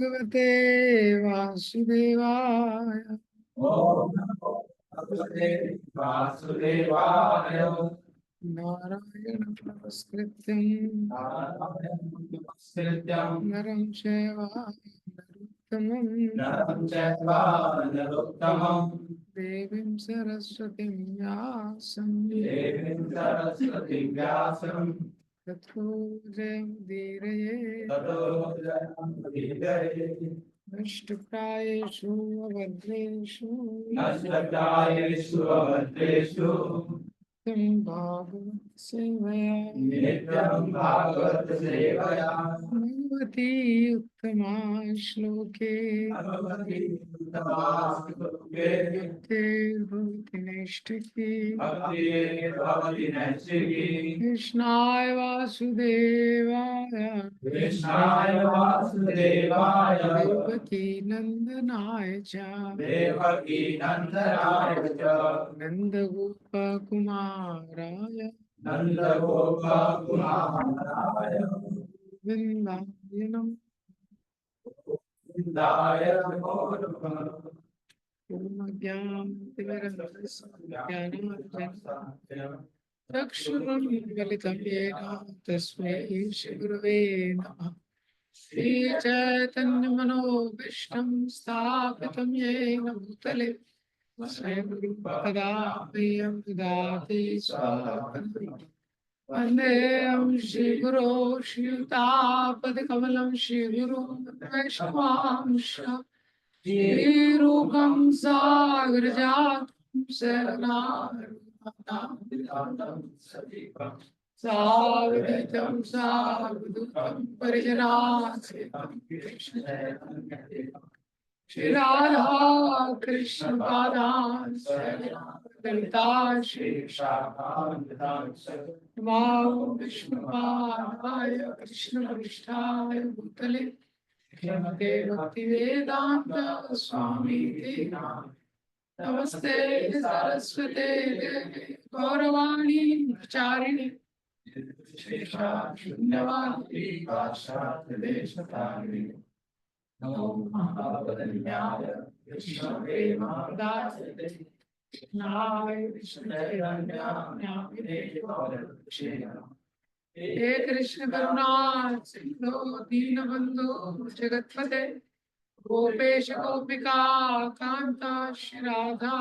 भगवते वासुदेवाय। ओम नमो भगवते वासुदेवाय। नारायण नमस्कृत्यं नरं चैव नरोत्तमं देवीं सरस्वतीं व्यासं ततो जयमुदीरये नष्टप्रायेषु अभद्रेषु नष्टप्रायेषु अभद्रेषु तं भागवत सेवया नित्यं भागवत सेवया भगवती उत्तमा श्लोके भगवती उत्तमा श्लोके भक्तिर्भवति नैष्ठिकी भक्तिर्भवति नैष्ठिकी। कृष्णाय वासुदेवाय कृष्णाय वासुदेवाय देवकी नंदनाय च देवकी नन्दनाय च नन्दगोपकुमाराय नन्दगोपकुमाराय वृन्दाय नमः। गोविन्दाय नमो नमः। चक्षुरुन्मिलितं येन तस्मै श्रीगुरवे नमः। श्रीचैतन्यमनोभीष्टं स्थापितं येन भूतले स्वयं कदा प्रियं ददाति स्वापदं। वन्देऽहं श्रीगुरो श्रीयुतापदकमलं श्रीगुरुं वैष्णवांश श्रीरूपं सागरजातं सागरितं सावधूतं परिजनासहितं श्री राधा कृष्ण पादान् ललिता श्री नमो विष्णुपादाय कृष्ण पृष्ठाय भूतले श्रीमते भक्तिवेदांत स्वामी नमस्ते सरस्वते देवे गौरवाणी प्रचारिणे शून्यवादी पाश्चात्यदेशतारिणे नमो महावदन्याय कृष्णप्रेमदाय कृष्णाय कृष्णचैतन्याय हे कृष्ण करुणा सिंधु दीनबंधु जगत्पते गोपेश गोपिका कांता श्री राधा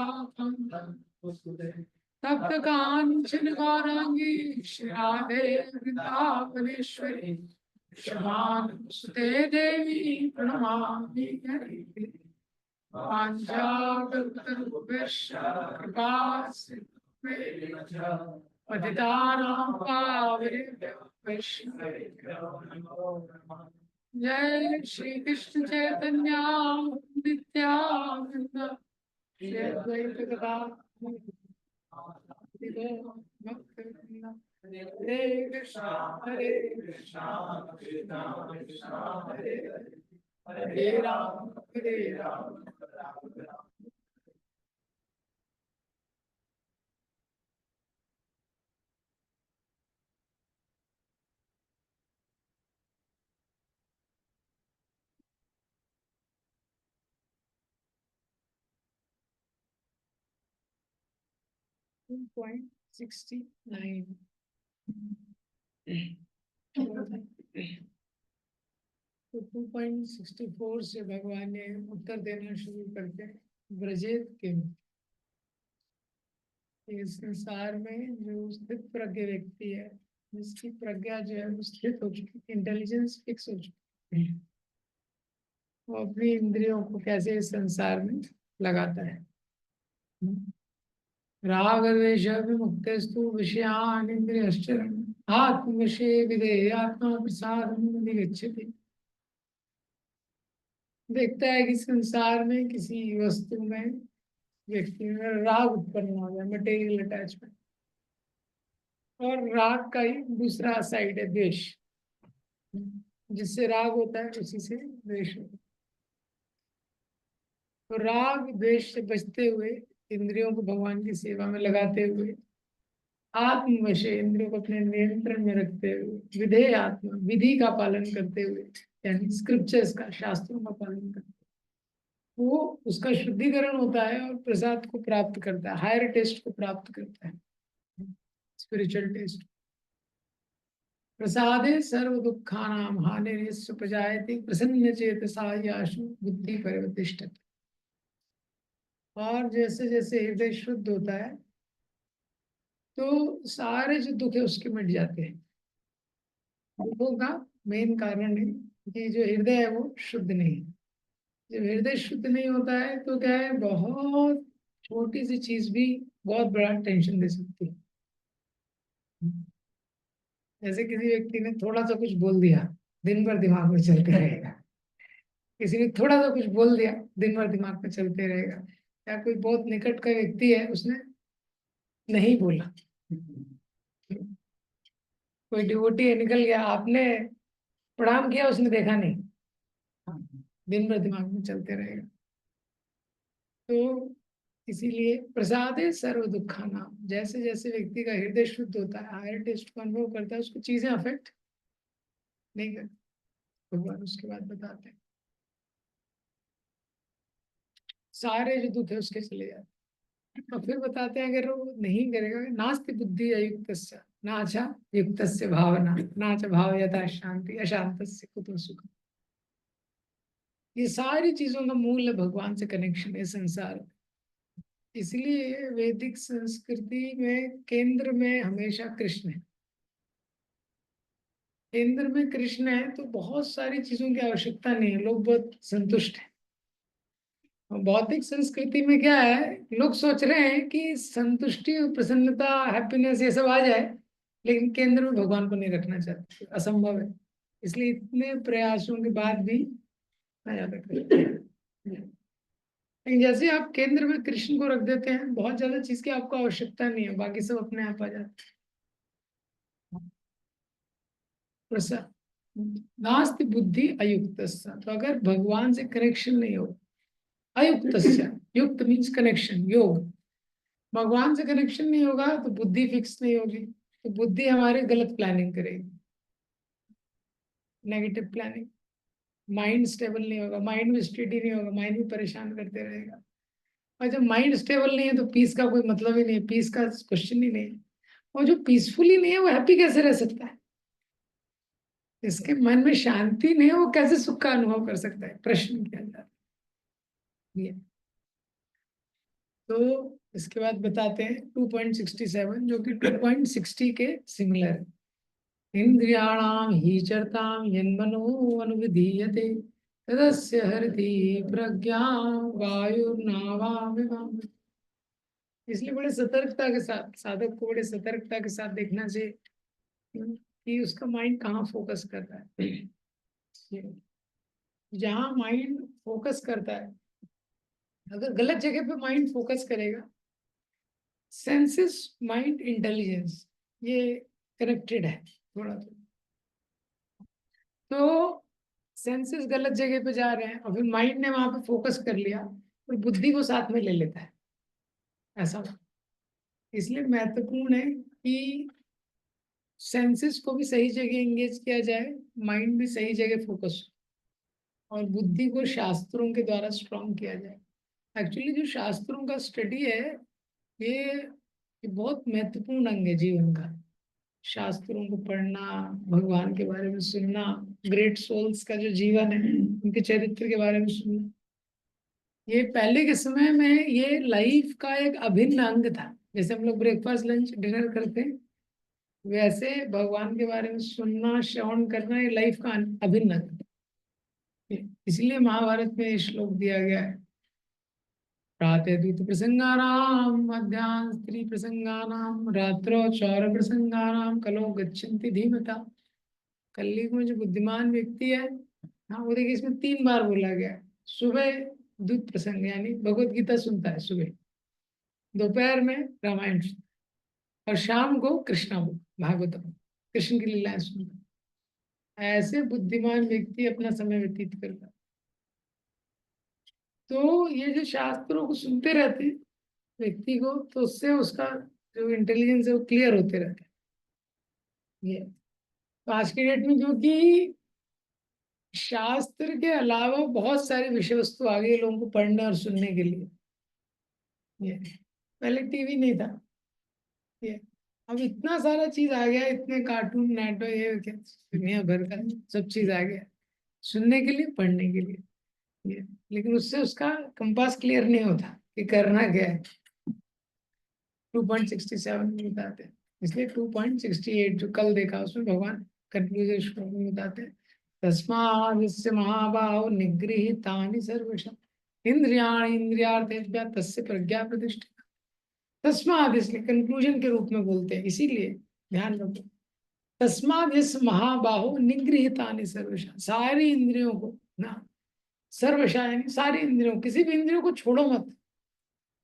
तप्त कांचन गौरांगी श्री राधे वृंदावनेश्वरी क्षमानुसुते देवी प्रणमामि हरि पांचाकल्पतरुभ्यश्च कृपा सिन्धुभ्यश्च पतितानां पावनेभ्यो वैष्णवेभ्यो नमो नमः। जय श्री कृष्ण चैतन्य नित्यानंद श्री अद्वैत गदाधर भक्तवृंद हरे कृष्णा कृष्णा कृष्णा हरे हरे हरे राम राम राम। 2.69 तो 2.64 से भगवान ने उत्तर देना शुरू करते हैं। ब्रजेत के इस संसार में जो स्थित प्रज्ञ व्यक्ति है, जिसकी प्रज्ञा जो है वो स्थित हो चुकी, इंटेलिजेंस फिक्स हो चुकी है, वो अपनी इंद्रियों को कैसे इस संसार में लगाता है। राग द्वेष विमुक्तेस्तु विषयान् इंद्रियश्चरन् आत्मवशे विधेय आत्मा प्रसादं निगच्छति। देखता है कि संसार में किसी वस्तु में व्यक्ति में राग उत्पन्न हो गया, मटेरियल अटैचमेंट, और राग का ही दूसरा साइड है द्वेष। जिससे राग होता है उसी से द्वेष होता है। तो राग द्वेष से बचते हुए, इंद्रियों को भगवान की सेवा में लगाते हुए, आत्मवशे इंद्रियों को अपने नियंत्रण में रखते हुए, विधेय आत्मा विधि का पालन करते हुए यानी स्क्रिप्चर्स का, शास्त्रों का पालन करता है, वो उसका शुद्धिकरण होता है और प्रसाद को प्राप्त करता है, हायर टेस्ट को प्राप्त करता है, स्पिरिचुअल टेस्ट। प्रसादे सर्व दुखानाम हानिर्यस्य प्रजायते प्रसन्न चेतसा याशु बुद्धि परिवर्तिष्ठते। और जैसे जैसे हृदय शुद्ध होता है तो सारे जो दुख है उसके मिट जाते हैं। दुखों का मेन कारण है कि जो हृदय है वो शुद्ध नहीं है। जब हृदय शुद्ध नहीं होता है तो क्या है, बहुत छोटी सी चीज भी बहुत बड़ा टेंशन दे सकती है। जैसे किसी व्यक्ति ने थोड़ा सा कुछ बोल दिया, दिन भर दिमाग में चलते रहेगा। किसी ने थोड़ा सा कुछ बोल दिया, दिन भर दिमाग में चलते रहेगा। या कोई बहुत निकट का व्यक्ति है, उसने नहीं बोला, कोई डिवोटी है निकल गया, आपने प्रणाम किया, उसने देखा नहीं, दिन भर दिमाग में चलते रहेगा। तो इसीलिए प्रसाद है सर्व दुखा नाम। जैसे जैसे व्यक्ति का हृदय शुद्ध होता है, हायर टेस्ट को अनुभव करता है, उसको चीजें अफेक्ट नहीं करती। भगवान उसके बाद बताते हैं सारे जो दुख है उसके चले जाते हैं। और फिर बताते हैं अगर वो नहीं करेगा, नास्ति बुद्धि अयुक्त नाचा युक्त भावना नाच भाव यथा शांति अशांत कुतो सुख। ये सारी चीजों का मूल है भगवान से कनेक्शन है संसार। इसलिए वैदिक संस्कृति में केंद्र में हमेशा कृष्ण है। केंद्र में कृष्ण है तो बहुत सारी चीजों की आवश्यकता नहीं है, लोग बहुत संतुष्ट हैं। और बौद्धिक संस्कृति में क्या है, लोग सोच रहे हैं कि संतुष्टि प्रसन्नता हैप्पीनेस ये सब आ जाए, लेकिन केंद्र में भगवान को नहीं रखना चाहते, असंभव है। इसलिए इतने प्रयासों के बाद भी आ जाता कृष्ण। लेकिन जैसे आप केंद्र में कृष्ण को रख देते हैं, बहुत ज्यादा चीज की आपको आवश्यकता नहीं है, बाकी सब अपने आप आ जाते हैं। प्रसाद नास्ति बुद्धि अयुक्त। तो अगर भगवान से कनेक्शन नहीं हो, अयुक्त युक्त मीन्स कनेक्शन, योग, भगवान से कनेक्शन नहीं होगा तो बुद्धि फिक्स नहीं होगी, तो बुद्धि हमारी गलत प्लानिंग करेगी, नेगेटिव प्लानिंग। माइंड स्टेबल नहीं होगा, माइंड भी स्टेडी नहीं होगा, माइंड भी परेशान करते रहेगा। और जब माइंड स्टेबल नहीं है तो पीस का कोई मतलब ही नहीं है, पीस का क्वेश्चन ही नहीं है। और जो पीसफुली नहीं है वो हैप्पी कैसे रह सकता है? जिसके मन में शांति नहीं है वो कैसे सुख का अनुभव कर सकता है, प्रश्न किया जाता है। तो इसके बाद बताते हैं 2.67, जो कि 2.60 के सिमिलर है। इंद्रियाणाम ही चरताम यन्मनो अनुविधीयते तदस्य हरति प्रज्ञा वायुर्नावामिमाम्। इसलिए बड़े सतर्कता के साथ, साधक को बड़े सतर्कता के साथ देखना चाहिए कि उसका माइंड कहाँ फोकस कर रहा है। जहाँ माइंड फोकस करता है, अगर गलत जगह पे माइंड फोकस करेगा, सेंसेस माइंड इंटेलिजेंस ये कनेक्टेड है थोड़ा। तो सेंसेस गलत जगह पे जा रहे हैं और फिर माइंड ने वहां पे फोकस कर लिया और बुद्धि को साथ में ले लेता है, ऐसा। इसलिए महत्वपूर्ण है कि सेंसेस को भी सही जगह एंगेज किया जाए, माइंड भी सही जगह फोकस हो, और बुद्धि को शास्त्रों के द्वारा स्ट्रॉन्ग किया जाए। एक्चुअली जो शास्त्रों का स्टडी है, ये बहुत महत्वपूर्ण अंग है जीवन का। शास्त्रों को पढ़ना, भगवान के बारे में सुनना, ग्रेट सोल्स का जो जीवन है उनके चरित्र के बारे में सुनना, ये पहले के समय में ये लाइफ का एक अभिन्न अंग था। जैसे हम लोग ब्रेकफास्ट लंच डिनर करते हैं, वैसे भगवान के बारे में सुनना श्रवण करना ये लाइफ का अभिन्न अंग था। इसलिए महाभारत में ये श्लोक दिया गया है, प्रातः प्रसंगानां मध्याह्न स्त्री प्रसंगानां रात्रो चौर प्रसंगानां कलो गच्छन्ति धीमता। कलयुग में जो बुद्धिमान व्यक्ति है, हाँ वो देखिए इसमें 3 बार बोला गया है। सुबह दूत प्रसंग यानी भगवत गीता सुनता है सुबह, दोपहर में रामायण सुनता है, और शाम को कृष्णा भागवतम, कृष्ण की लीलाएं सुनता है। ऐसे बुद्धिमान व्यक्ति अपना समय व्यतीत करता है। तो ये जो शास्त्रों को सुनते रहते हैं व्यक्ति को, तो उससे उसका जो इंटेलिजेंस है वो क्लियर होते रहता है। ये तो आज की डेट में क्योंकि शास्त्र के अलावा बहुत सारी विषय वस्तु आ गई लोगों को पढ़ने और सुनने के लिए। ये पहले टीवी नहीं था। ये अब इतना सारा चीज आ गया, इतने कार्टून नेटवर्क, ये क्या दुनिया भर का सब चीज आ गया सुनने के लिए, पढ़ने के लिए। ये लेकिन उससे उसका कंपास क्लियर नहीं होता कि करना क्या है। 2.67 में बताते हैं। इसलिए 2.68 जो कल देखा उसमें भगवान कंक्लूजन श्लोक में बताते हैं, तस्माद् महाबाहो निगृहीतानि सर्वशः इंद्रियाणि इंद्रियार्थेभ्यः तस्य प्रज्ञा प्रतिष्ठिता। तस्माद् इसलिए कंक्लूजन के रूप में बोलते हैं, इसीलिए ध्यान रखो। तस्माद् इस महाबाहो निगृहीतानि सर्वशः, सारी इंद्रियों को ना, सर्वशः यानी सारी इंद्रियों, किसी भी इंद्रियों को छोड़ो मत।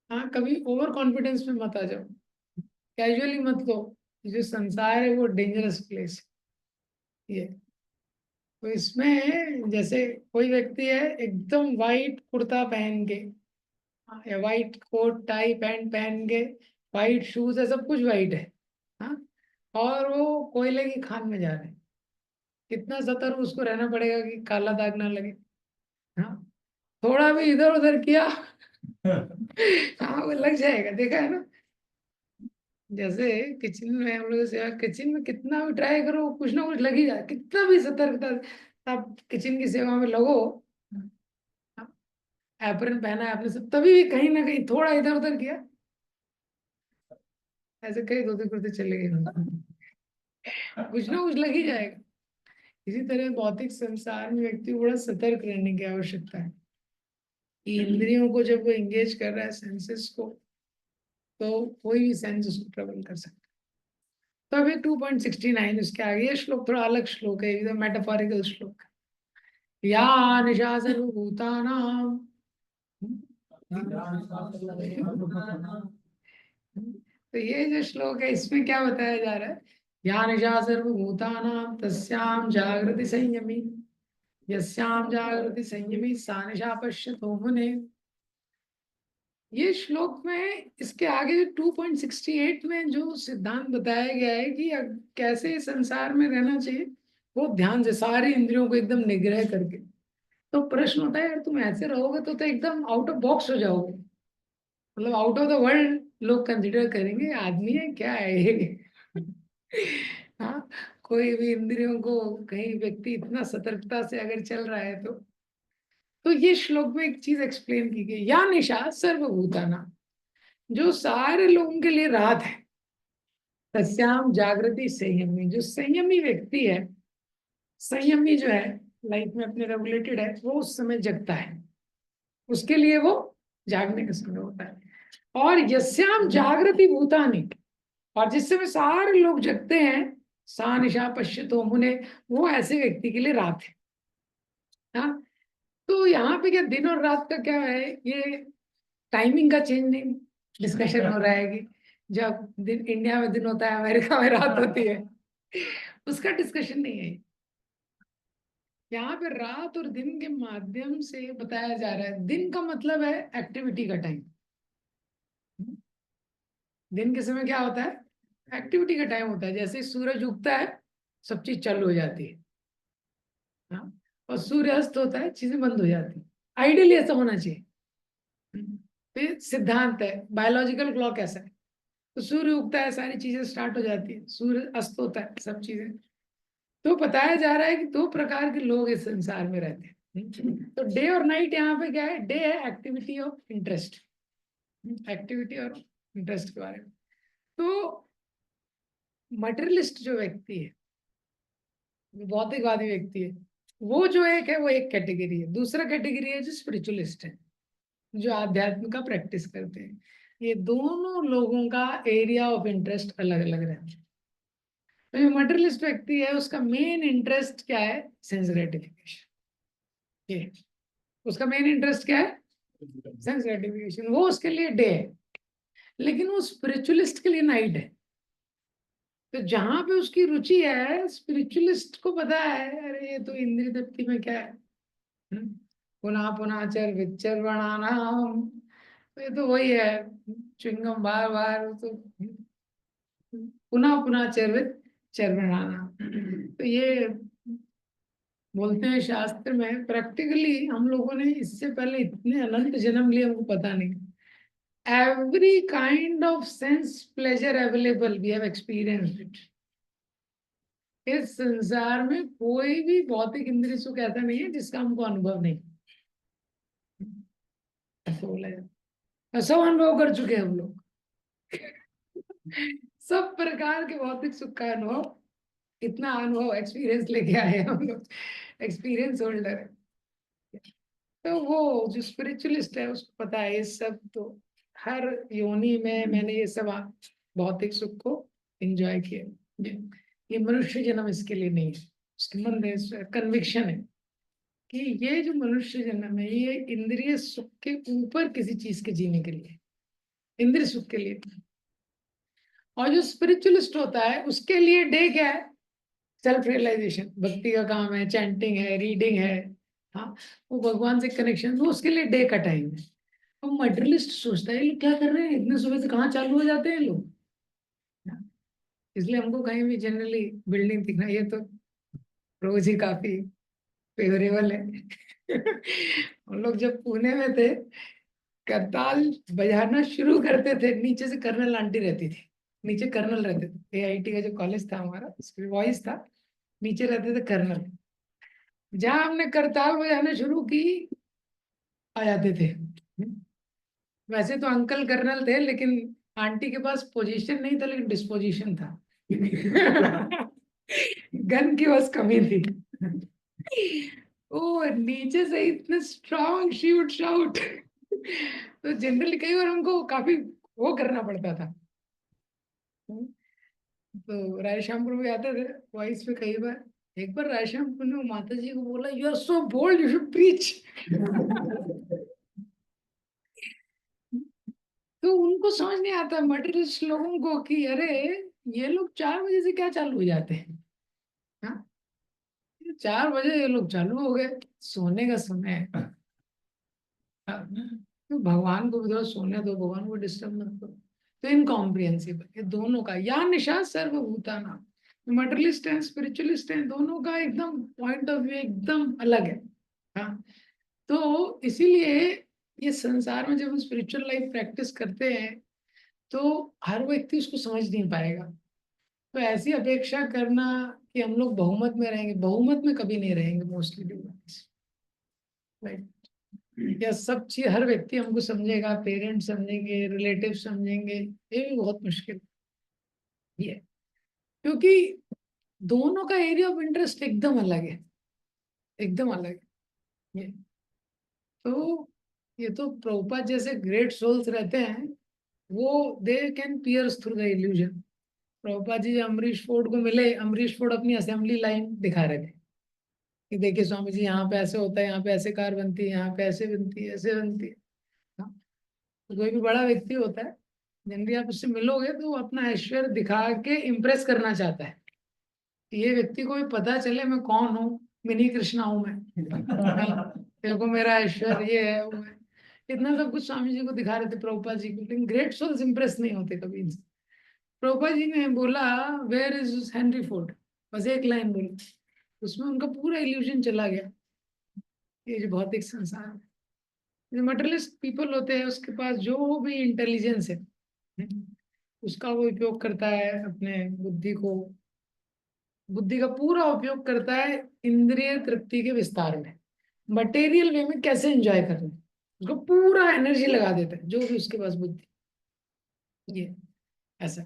हाँ, कभी ओवर कॉन्फिडेंस में मत आ जाओ, कैजुअली मत लो। जो संसार है वो डेंजरस प्लेस है। ये तो इसमें जैसे कोई व्यक्ति है एकदम वाइट कुर्ता पहन के, हाँ, या वाइट कोट टाई पैंट पहन के, वाइट शूज है, सब कुछ वाइट है, हाँ, और वो कोयले की खान में जा रहे हैं। कितना सतर्क उसको रहना पड़ेगा कि काला दाग ना लगे। हाँ, थोड़ा भी इधर उधर किया हाँ वो लग जाएगा, देखा है ना। जैसे किचन में हम लोग सेवा, किचन में कितना भी ट्राई करो कुछ ना कुछ लग ही जाए, कितना भी सतर्कता आप किचन की सेवा में लगो, एप्रन पहना है आपने सब, तभी भी कहीं ना कहीं थोड़ा इधर उधर किया, ऐसे कहीं धोते कुर्ते चले गए कुछ ना कुछ लग ही जाएगा। इसी तरह भौतिक संसार में व्यक्ति को बड़ा सतर्क रहने की आवश्यकता है कि इंद्रियों को जब वो एंगेज कर रहा है, सेंसेस को, तो कोई भी सेंस उसको ट्रेवल कर सकता है। तो अभी 2.69 उसके आगे ये श्लोक थोड़ा अलग श्लोक है, एकदम मेटाफोरिकल श्लोक। या निशा सर्वभूतानां, तो ये जो श्लोक है इसमें क्या बताया जा रहा है, या निशा सर्वभूतानां तस्यां जागृति संयमी, यस्यां जागृति संयमी सा निशा पश्यतो मुने। ये श्लोक में इसके आगे 2.68 में जो सिद्धांत बताया गया है कि कैसे संसार में रहना चाहिए, वो ध्यान से सारी इंद्रियों को एकदम निग्रह करके। तो प्रश्न होता है यार तुम ऐसे रहोगे तो एकदम आउट ऑफ बॉक्स हो जाओगे, मतलब आउट ऑफ द वर्ल्ड लोग कंसिडर करेंगे, आदमी है क्या है ये हाँ, कोई भी इंद्रियों को, कहीं व्यक्ति इतना सतर्कता से अगर चल रहा है तो ये श्लोक में एक चीज एक्सप्लेन की गई, या निशा सर्वभूताना, जो सारे लोगों के लिए राहत है, तस्याम जागृति संयमी, जो संयमी व्यक्ति है, संयमी जो है लाइफ में अपने रेगुलेटेड है, वो उस समय जगता है, उसके लिए वो जागने का समय होता है। और यस्याम जागृति भूतानि, और जिस समय सारे लोग जगते हैं, सा निशा पश्यतो मुने, वो ऐसे व्यक्ति के लिए रात है। हाँ, तो यहाँ पे क्या दिन और रात का क्या है, ये टाइमिंग का चेंज नहीं डिस्कशन हो रहा है कि जब दिन इंडिया में दिन होता है अमेरिका में रात होती है, उसका डिस्कशन नहीं है। यहाँ पे रात और दिन के माध्यम से बताया जा रहा है, दिन का मतलब है एक्टिविटी का टाइम। दिन के समय क्या होता है, एक्टिविटी का टाइम होता है, जैसे सूरज उगता है सब चीज चालू हो जाती है, हाँ, और सूर्य अस्त होता है चीजें बंद हो जाती है। आइडियली ऐसा होना चाहिए। फिर सिद्धांत है, बायोलॉजिकल क्लॉक ऐसा है, तो सूर्य उगता है सारी चीजें स्टार्ट हो जाती है, सूर्य अस्त होता है सब चीजें। तो बताया जा रहा है कि दो प्रकार के लोग इस संसार में रहते हैं। तो डे और नाइट यहाँ पे क्या है, डे है एक्टिविटी ऑफ इंटरेस्ट, एक्टिविटी और इंटरेस्ट के बारे में। तो मटेरियलिस्ट जो व्यक्ति है, भौतिकवादी व्यक्ति है, वो जो एक है वो एक कैटेगरी है। दूसरा कैटेगरी है जो स्पिरिचुअलिस्ट है, जो आध्यात्म का प्रैक्टिस करते हैं। ये दोनों लोगों का एरिया ऑफ इंटरेस्ट अलग अलग रहता है। तो जो मटेरियलिस्ट व्यक्ति है उसका मेन इंटरेस्ट क्या है, सेंस ग्रेटिफिकेशन। ये उसका मेन इंटरेस्ट क्या है, सेंस ग्रेटिफिकेशन, वो उसके लिए डे है। लेकिन वो स्पिरिचुअलिस्ट के लिए नाइट है। तो जहां पे उसकी रुचि है, स्पिरिचुअलिस्ट को पता है अरे ये तो इंद्रिय तृप्ति में क्या है, पुनः पुनः चर विचर बनाना, तो ये तो वही है, च्युइंगम बार बार, तो पुनः पुनः चर विचर बनाना, तो ये बोलते हैं शास्त्र में, प्रैक्टिकली हम लोगों ने इससे पहले इतने अनंत जन्म लिए हमको पता नहीं। Every kind of sense pleasure available we have experienced it. इस संसार में कोई भी भौतिक इंद्रिय सुख ऐसा नहीं है जिसका हमको अनुभव नहीं, ऐसा बोला जाता है। सब अनुभव कर चुके हैं हम लोग। सब प्रकार के भौतिक सुख का अनुभव, इतना अनुभव एक्सपीरियंस लेके आए हैं हम लोग, एक्सपीरियंस होल्डर है। तो वो जो स्पिरिचुअलिस्ट है उसको पता है ये सब। तो हर योनि में मैंने ये सब भौतिक सुख को एंजॉय किया। ये मनुष्य जन्म इसके लिए नहीं है। उसके मन में कन्विक्शन है कि ये जो मनुष्य जन्म है ये इंद्रिय सुख के ऊपर किसी चीज के जीने के लिए, इंद्रिय सुख के लिए। और जो स्पिरिचुअलिस्ट होता है उसके लिए डे क्या है? सेल्फ रियलाइजेशन, भक्ति का काम है, चैंटिंग है, रीडिंग है, हाँ, वो भगवान से कनेक्शन, वो उसके लिए डे का टाइम है। और मटेरियलिस्ट सोचता है ये लोग क्या कर रहे हैं, इतने सुबह से कहाँ चालू हो जाते हैं लोग। हाँ, इसलिए हमको कहीं भी जनरली बिल्डिंग दिखना ये तो रोज ही काफी फेवरेबल है। हम लोग जब पुणे में थे, करताल बजाना शुरू करते थे, नीचे से कर्नल आंटी रहती थी, नीचे कर्नल रहते थे, एआईटी का जो कॉलेज था हमारा उसमें वॉइस था, नीचे रहते थे कर्नल। जहां हमने करताल बजाना शुरू की आ जाते थे। वैसे तो अंकल कर्नल थे लेकिन आंटी के पास पोजीशन नहीं था लेकिन डिस्पोजिशन था। गन की बस कमी थी। ओ नीचे से इतने स्ट्रॉन्ग शूट शाउट। तो जनरली कई बार हमको काफी वो करना पड़ता था। तो रायश्यामपुर में आते थे वॉइस पे कई बार। एक बार रायश्यामपुर ने माता जी को बोला you are so bold you should preach. तो उनको समझ नहीं आता मटेरियलिस्ट लोगों को कि अरे ये लोग 4 बजे से क्या चालू हो जाते हैं। हाँ, 4 बजे ये लोग चालू हो गए, सोने का समय है। हाँ, तो भगवान को भी थोड़ा सोने दो, भगवान को डिस्टर्ब मत करो। तो इनकॉम्प्रिहेंसिबल ये दोनों का, या निशा सर्वभूताना, मटेरियलिस्ट है स्पिरिचुअलिस्ट है, दोनों का एकदम पॉइंट ऑफ व्यू एकदम अलग है। हाँ, तो इसीलिए ये संसार में जब हम स्पिरिचुअल लाइफ प्रैक्टिस करते हैं तो हर व्यक्ति उसको समझ नहीं पाएगा। तो ऐसी अपेक्षा करना कि हम लोग बहुमत में रहेंगे, बहुमत में कभी नहीं रहेंगे मोस्टली डिवोटीज, राइट। या सब चीज हर व्यक्ति हमको समझेगा, पेरेंट्स समझेंगे, रिलेटिव समझेंगे, ये भी बहुत मुश्किल है। क्योंकि दोनों का एरिया ऑफ इंटरेस्ट एकदम अलग है, एकदम अलग है। तो ये तो प्रभुपाद जैसे ग्रेट सोल्स रहते हैं, वो they can pierce through the illusion. Prabhupada ji जब अमरीश फोर्ड को मिले, अमरीश फोर्ड अपनी असेंबली लाइन दिखा रहे थे कि देखिए स्वामी जी यहाँ पे ऐसे होता है, यहाँ पे ऐसे कार बनती है, यहाँ पे ऐसे बनती है, ऐसे बनती है। हाँ, तो कोई भी बड़ा व्यक्ति होता है जनरली आप उससे मिलोगे तो वो अपना ऐश्वर्य दिखा के इम्प्रेस करना चाहता है कि ये व्यक्ति को भी पता चले मैं कौन हूँ, मिनी कृष्णा हूँ मैं। हाँ, देखो मेरा ऐश्वर्य ये है वो है। इतना सब कुछ स्वामी जी को दिखा रहे थे प्रभुपाद जी को, लेकिन ग्रेट सोल्स इम्प्रेस नहीं होते कभी इनसे। प्रभुपाद जी ने बोला वेयर इज हेनरी फोर्ड, बस एक लाइन बोली, उसमें उनका पूरा इल्यूजन चला गया। ये जो भौतिक संसार है, जो मटेरियलिस्ट पीपल होते हैं उसके पास जो भी इंटेलिजेंस है उसका वो उपयोग करता है अपने बुद्धि को, बुद्धि का पूरा उपयोग करता है इंद्रिय तृप्ति के विस्तार में, मटेरियल वे में कैसे एंजॉय करना है, उसको पूरा एनर्जी लगा देता है जो भी उसके पास बुद्धि। ये ऐसा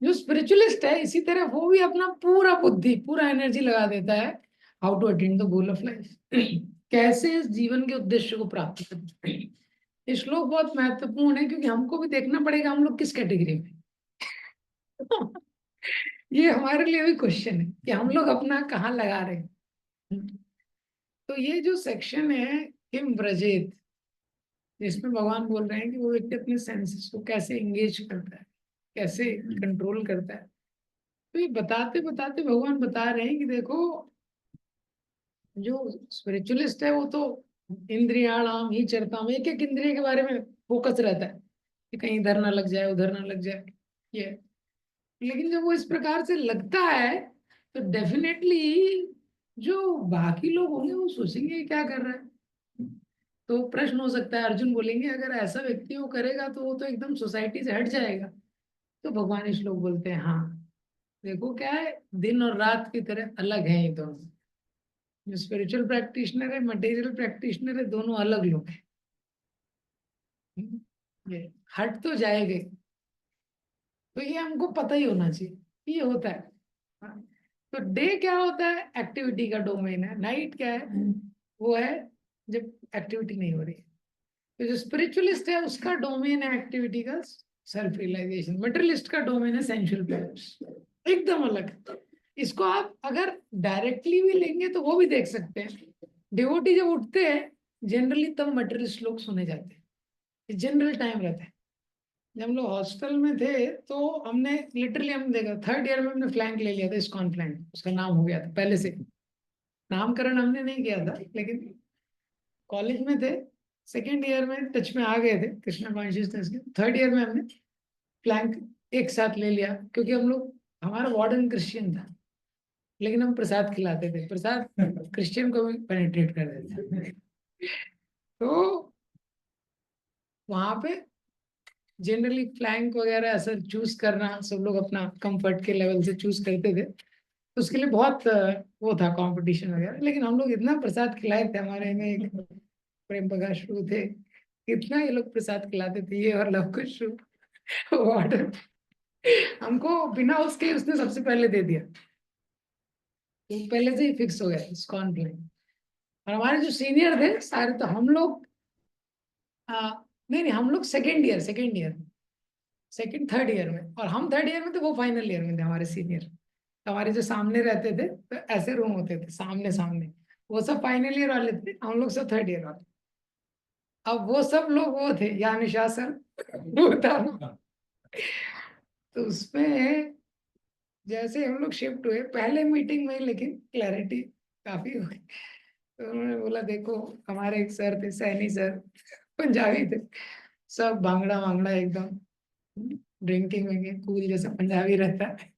जो स्पिरिचुअलिस्ट है इसी तरह वो भी अपना पूरा बुद्धि पूरा एनर्जी लगा देता है how to attain the goal of life. कैसे इस जीवन के उद्देश्य को प्राप्त करना। ये श्लोक बहुत महत्वपूर्ण है क्योंकि हमको भी देखना पड़ेगा हम लोग किस कैटेगरी में। ये हमारे लिए भी क्वेश्चन है कि हम लोग अपना कहाँ लगा रहे हैं। तो ये जो सेक्शन है किम व्रजेत, जिसमें भगवान बोल रहे हैं कि वो व्यक्ति अपने सेंसेस को कैसे एंगेज करता है, कैसे कंट्रोल करता है। तो ये बताते बताते भगवान बता रहे हैं कि देखो जो स्पिरिचुअलिस्ट है वो तो इंद्रियाणाम ही चरताम, एक एक इंद्रिय के बारे में फोकस रहता है कि कहीं इधर ना लग जाए उधर ना लग जाए ये। लेकिन जब वो इस प्रकार से लगता है तो डेफिनेटली जो बाकी लोग होंगे वो सोचेंगे ये क्या कर रहा है। तो प्रश्न हो सकता है, अर्जुन बोलेंगे अगर ऐसा व्यक्ति वो करेगा तो वो तो एकदम सोसाइटी से हट जाएगा। तो भगवान श्लोक बोलते हैं हाँ, देखो क्या है, दिन और रात की तरह अलग है ये दोनों। जो स्पिरिचुअल प्रैक्टिशनर है, मटेरियल प्रैक्टिशनर है, दोनों अलग लोग हैं। ये हट तो जाएंगे। तो ये हमको पता ही होना चाहिए कि ये होता है। हाँ। तो डे क्या होता है, एक्टिविटी का डोमेन है। नाइट क्या है, वो है जब एक्टिविटी नहीं हो रही है। तो जो स्पिरिचुअलिस्ट है उसका डोमेन है एक्टिविटी का सेल्फ रियलाइजेशन। मटेरियलिस्ट का डोमेन है सेंशुअल प्लेयर्स। एकदम अलग। इसको आप अगर डायरेक्टली भी लेंगे तो वो भी देख सकते हैं। डिवोटी जब उठते हैं जनरली तब मटेरियलिस्ट लोग सुने जाते हैं, जनरल टाइम रहता है। जब हम लोग हॉस्टल में थे तो हमने लिटरली हमने देखा, थर्ड ईयर में हमने फ्लैंक ले लिया था, इस्कॉन फ्लैंक उसका नाम हो गया था पहले से। नामकरण हमने नहीं किया था लेकिन कॉलेज में थे, सेकेंड ईयर में टच में आ गए थे कृष्णा कॉन्शियसनेस के। थर्ड ईयर में हमने फ्लैंक एक साथ ले लिया क्योंकि हम लोग, हमारा वार्डन क्रिश्चियन था लेकिन हम प्रसाद खिलाते थे, प्रसाद क्रिश्चियन को भी पेनिट्रेट कर देते थे। तो वहां पे जनरली फ्लैंक वगैरह ऐसा चूज करना सब लोग अपना कंफर्ट के लेवल से चूज करते थे। तो उसके लिए बहुत वो था कंपटीशन वगैरह। लेकिन हम लोग इतना प्रसाद खिलाए थे, हमारे में एक प्रेम प्रकाश शुरू थे, इतना ये लोग प्रसाद खिलाते थे, ये और लव कुश ऑर्डर हमको बिना उसके उसने सबसे पहले दे दिया। तो पहले से ही फिक्स हो गया इस्कॉन प्लान। और हमारे जो सीनियर थे सारे, तो हम लोग नहीं नहीं, हम लोग second year second third year में, और हम थर्ड ईयर में थे, वो फाइनल ईयर में थे हमारे सीनियर। तो हमारे जो सामने रहते थे तो ऐसे रूम होते थे सामने सामने, वो सब फाइनल ईयर वाले थे, हम लोग सब थर्ड ईयर वाले। अब वो सब लोग वो थे या अनुशासन वो था ना। तो उसमें जैसे हम लोग शिफ्ट हुए पहले मीटिंग में, लेकिन क्लैरिटी काफी हो गई। तो उन्होंने बोला देखो, हमारे एक सर थे सैनी सर, पंजाबी थे, सब भांगड़ा वांगड़ा एकदम, ड्रिंकिंग में कूल जैसा पंजाबी रहता है।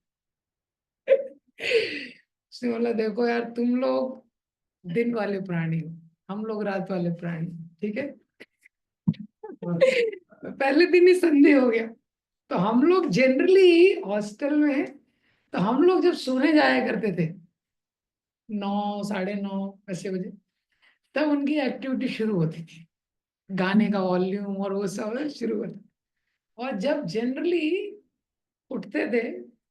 उसने बोला देखो यार, तुम लोग दिन वाले प्राणी हो, हम लोग रात वाले प्राणी, ठीक है। पहले दिन ही संधि हो गया। तो हम लोग जनरली हॉस्टल में, तो हम लोग जब सोने जाया करते थे 9 साढ़े 9 ऐसे बजे, तब उनकी एक्टिविटी शुरू होती थी, गाने का वॉल्यूम और वो सब शुरू होता। और जब जनरली उठते थे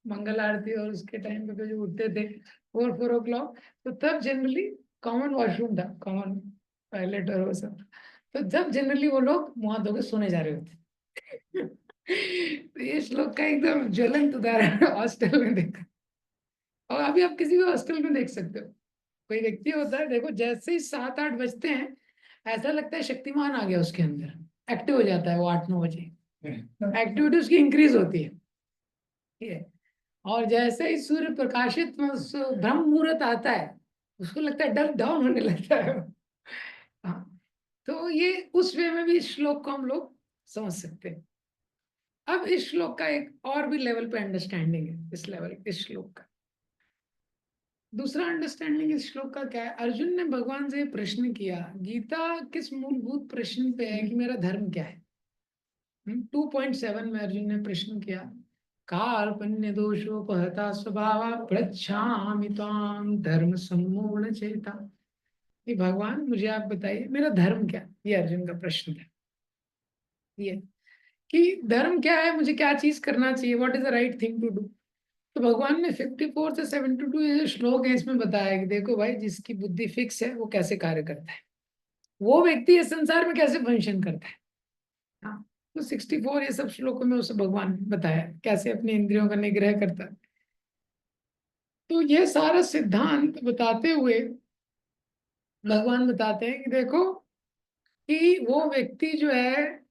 मंगल आरती और उसके टाइम पे जो उठते थे 4 4 o'clock, तो तब जनरली कॉमन वॉशरूम था, कॉमन टॉयलेट और वो सब। तो जब जनरली वो लोग मुंह धो के सोने जा रहे होते। तो ये श्लोक का एकदम ज्वलंत उदाहरण हॉस्टल में देखा। और अभी आप किसी भी हॉस्टल में देख सकते हो, कोई व्यक्ति होता है देखो, जैसे ही 7 8 बजते हैं ऐसा लगता है शक्तिमान आ गया उसके अंदर, एक्टिव हो जाता है वो 8 9 बजे, एक्टिविटी उसकी इंक्रीज होती है, ठीक है। और जैसे ही सूर्य प्रकाशित ब्रह्म मुहूर्त आता है, उसको लगता है डल डाउन होने लगता है। हाँ। तो ये उस वे में भी इस श्लोक को हम लोग समझ सकते हैं। अब इस श्लोक का एक और भी लेवल पे अंडरस्टैंडिंग है, इस लेवल इस श्लोक का दूसरा अंडरस्टैंडिंग इस श्लोक का क्या है। अर्जुन ने भगवान से प्रश्न किया, गीता किस मूलभूत प्रश्न पे है कि मेरा धर्म क्या है। 2.7 में अर्जुन ने प्रश्न किया, कार्पण्य दोषोपहता स्वभाव पृच्छामि त्वां धर्म सम्मूढ़ चेता। कि भगवान मुझे आप बताइए मेरा धर्म क्या है? ये अर्जुन का प्रश्न था, ये कि धर्म क्या है, मुझे क्या चीज करना चाहिए, what is the right thing to do. तो भगवान ने 54 से 72 ये जो श्लोक है इसमें बताया कि देखो भाई, जिसकी बुद्धि फिक्स है वो कैसे कार्य करता है, वो व्यक्ति इस संसार में कैसे फंक्शन करता है। हाँ। तो 64 ये सब श्लोकों में उसे भगवान ने बताया कैसे अपने इंद्रियों का निग्रह करता है। तो ये सारा सिद्धांत बताते हुए भगवान बताते हैं कि देखो, कि वो व्यक्ति जो है,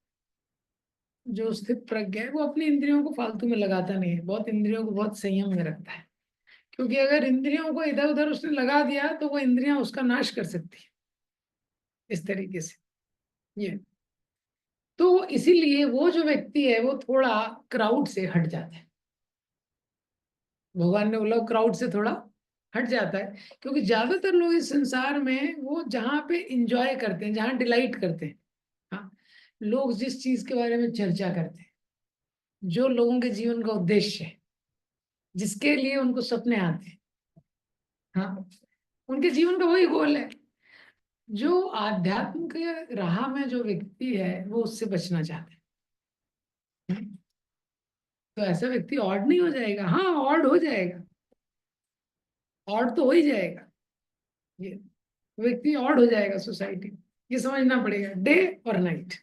जो स्थित प्रज्ञ है, वो अपनी इंद्रियों को फालतू में लगाता नहीं है, बहुत इंद्रियों को बहुत संयम में रखता है। क्योंकि अगर इंद्रियों को इधर उधर उसने लगा दिया तो वो इंद्रियां उसका नाश कर सकती है इस तरीके से। ये तो इसीलिए वो जो व्यक्ति है वो थोड़ा क्राउड से हट जाता है। भगवान ने बोला क्राउड से थोड़ा हट जाता है, क्योंकि ज्यादातर लोग इस संसार में वो जहाँ पे इंजॉय करते हैं, जहाँ डिलाइट करते हैं, हाँ, लोग जिस चीज के बारे में चर्चा करते हैं, जो लोगों के जीवन का उद्देश्य है, जिसके लिए उनको सपने आते हैं, हाँ, उनके जीवन का वही गोल है। जो आध्यात्म के राह में जो व्यक्ति है वो उससे बचना चाहता है। तो ऐसा व्यक्ति ऑड नहीं हो जाएगा, हाँ ऑड हो जाएगा, ऑड तो हो ही जाएगा, ये व्यक्ति ऑड हो जाएगा सोसाइटी, ये समझना पड़ेगा, डे और नाइट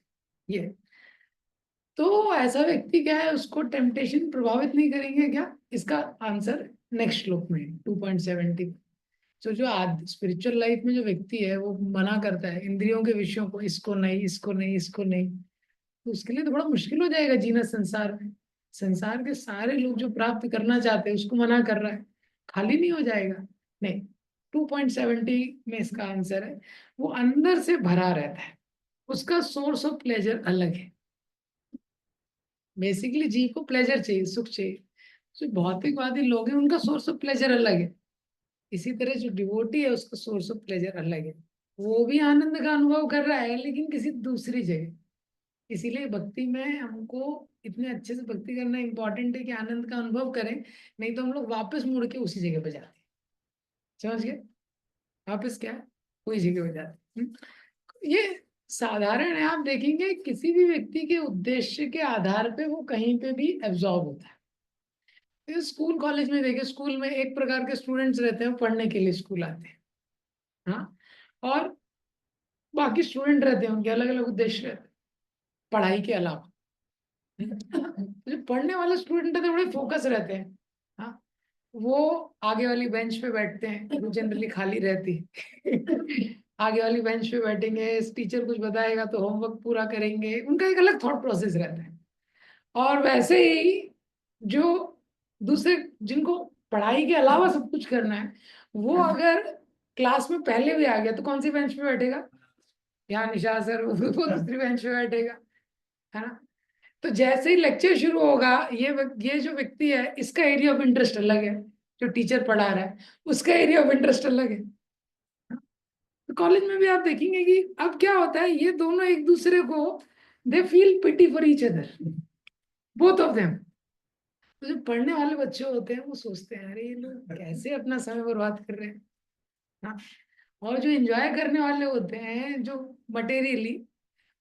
ये। तो ऐसा व्यक्ति क्या है, उसको टेम्पटेशन प्रभावित नहीं करेंगे क्या? इसका आंसर नेक्स्ट श्लोक में 2.70। तो जो आज स्पिरिचुअल लाइफ में जो व्यक्ति है वो मना करता है इंद्रियों के विषयों को, इसको नहीं, इसको नहीं, इसको नहीं, तो उसके लिए तो बड़ा मुश्किल हो जाएगा जीना संसार में। संसार के सारे लोग जो प्राप्त करना चाहते हैं उसको मना कर रहा है, खाली नहीं हो जाएगा, नहीं। 2.70 में इसका आंसर है, वो अंदर से भरा रहता है, उसका सोर्स ऑफ प्लेजर अलग है। बेसिकली जीव को प्लेजर चाहिए, सुख चाहिए। जो भौतिकवादी लोग हैं उनका सोर्स ऑफ प्लेजर अलग है, इसी तरह जो डिवोटी है उसका सोर्स ऑफ प्लेजर अलग है। वो भी आनंद का अनुभव कर रहा है लेकिन किसी दूसरी जगह। इसीलिए भक्ति में हमको इतने अच्छे से भक्ति करना इंपॉर्टेंट है कि आनंद का अनुभव करें, नहीं तो हम लोग वापस मुड़ के उसी जगह पे जाते हैं। समझ गए? वापस क्या है, वही जगह पे जाते हैं। ये साधारण है, आप देखेंगे किसी भी व्यक्ति के उद्देश्य के आधार पे वो कहीं पे भी एब्जॉर्ब होता है। तो स्कूल कॉलेज में देखे, स्कूल में एक प्रकार के स्टूडेंट्स रहते हैं, पढ़ने के लिए स्कूल आते हैं, हाँ, और बाकी स्टूडेंट रहते हैं, उनके अलग अलग उद्देश्य रहते हैं पढ़ाई के अलावा। जो पढ़ने वाले स्टूडेंट है तो बड़े फोकस रहते हैं, हाँ, वो आगे वाली बेंच पे बैठते हैं, वो जनरली खाली रहती है। आगे वाली बेंच पे बैठेंगे, टीचर कुछ बताएगा तो होमवर्क पूरा करेंगे, उनका एक अलग थॉट प्रोसेस रहता है। और वैसे ही जो दूसरे, जिनको पढ़ाई के अलावा सब कुछ करना है, वो अगर क्लास में पहले भी आ गया तो कौन सी बेंच पे बैठेगा? यहाँ निशा सर, वो दूसरी बेंच पे बैठेगा, है ना। तो जैसे ही लेक्चर शुरू होगा, ये जो व्यक्ति है इसका एरिया ऑफ इंटरेस्ट अलग है, जो टीचर पढ़ा रहा है उसका एरिया ऑफ इंटरेस्ट अलग है। तो कॉलेज में भी आप देखेंगे कि अब क्या होता है, ये दोनों एक दूसरे को, they feel pity for each other, both of them. तो जो पढ़ने वाले बच्चे होते हैं वो सोचते हैं अरे ये लोग कैसे अपना समय बर्बाद कर रहे हैं, हाँ। और जो एंजॉय करने वाले होते हैं, जो मटेरियली,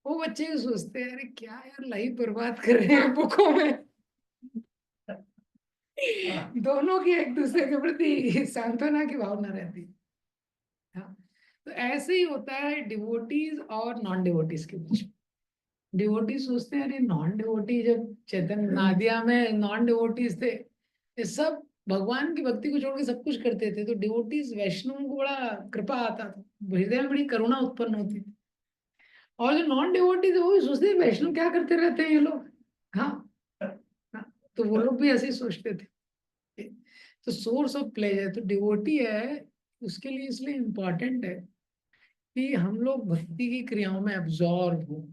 वो बच्चे सोचते हैं अरे क्या यार लाइफ बर्बाद कर रहे हैं बुकों में। दोनों की एक दूसरे के प्रति सांत्वना की भावना रहती है, हाँ। तो ऐसे ही होता है डिवोटीज और नॉन डिवोटीज के बीच। डिवोटी सोचते हैं अरे नॉन डिवोटी, जब चैतन्य नादिया में नॉन डिवोटीज थे, ये सब भगवान की भक्ति को छोड़ के सब कुछ करते थे, तो डिवोटीज वैष्णव को बड़ा कृपा आता था, हृदय में बड़ी करुणा उत्पन्न होती थी। और जो नॉन डिवोटीज है वो भी सोचते हैं वैष्णव क्या करते रहते हैं ये लोग, हाँ, हाँ। तो वो लोग भी ऐसे ही सोचते थे। तो सोर्स ऑफ प्लेजर तो डिवोटी है, उसके लिए इसलिए इम्पोर्टेंट है कि हम लोग भक्ति की क्रियाओं में एब्जॉर्ब हो।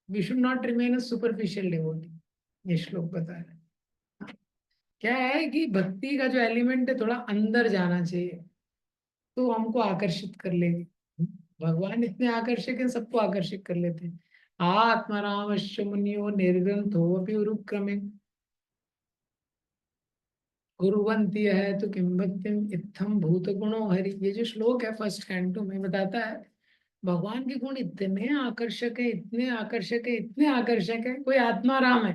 We should not remain a superficial devotee, ये श्लोक बता रहा है। क्या है कि भक्ति का जो एलिमेंट है थोड़ा अंदर जाना चाहिए, तो हमको आकर्षित कर लेगी। भगवान इतने आकर्षक हैं, सबको आकर्षित कर लेते हैं। आत्मरामश्च मुनियो निर्ग्रंथो अपि उरुक्रमे कुर्वन्ति है तो किं भक्तिम इत्थम भूत गुणो हरि। ये जो श्लोक है फर्स्ट कैंटो में बताता है भगवान के गुण इतने आकर्षक है, इतने आकर्षक है, इतने आकर्षक है। कोई आत्मा राम है,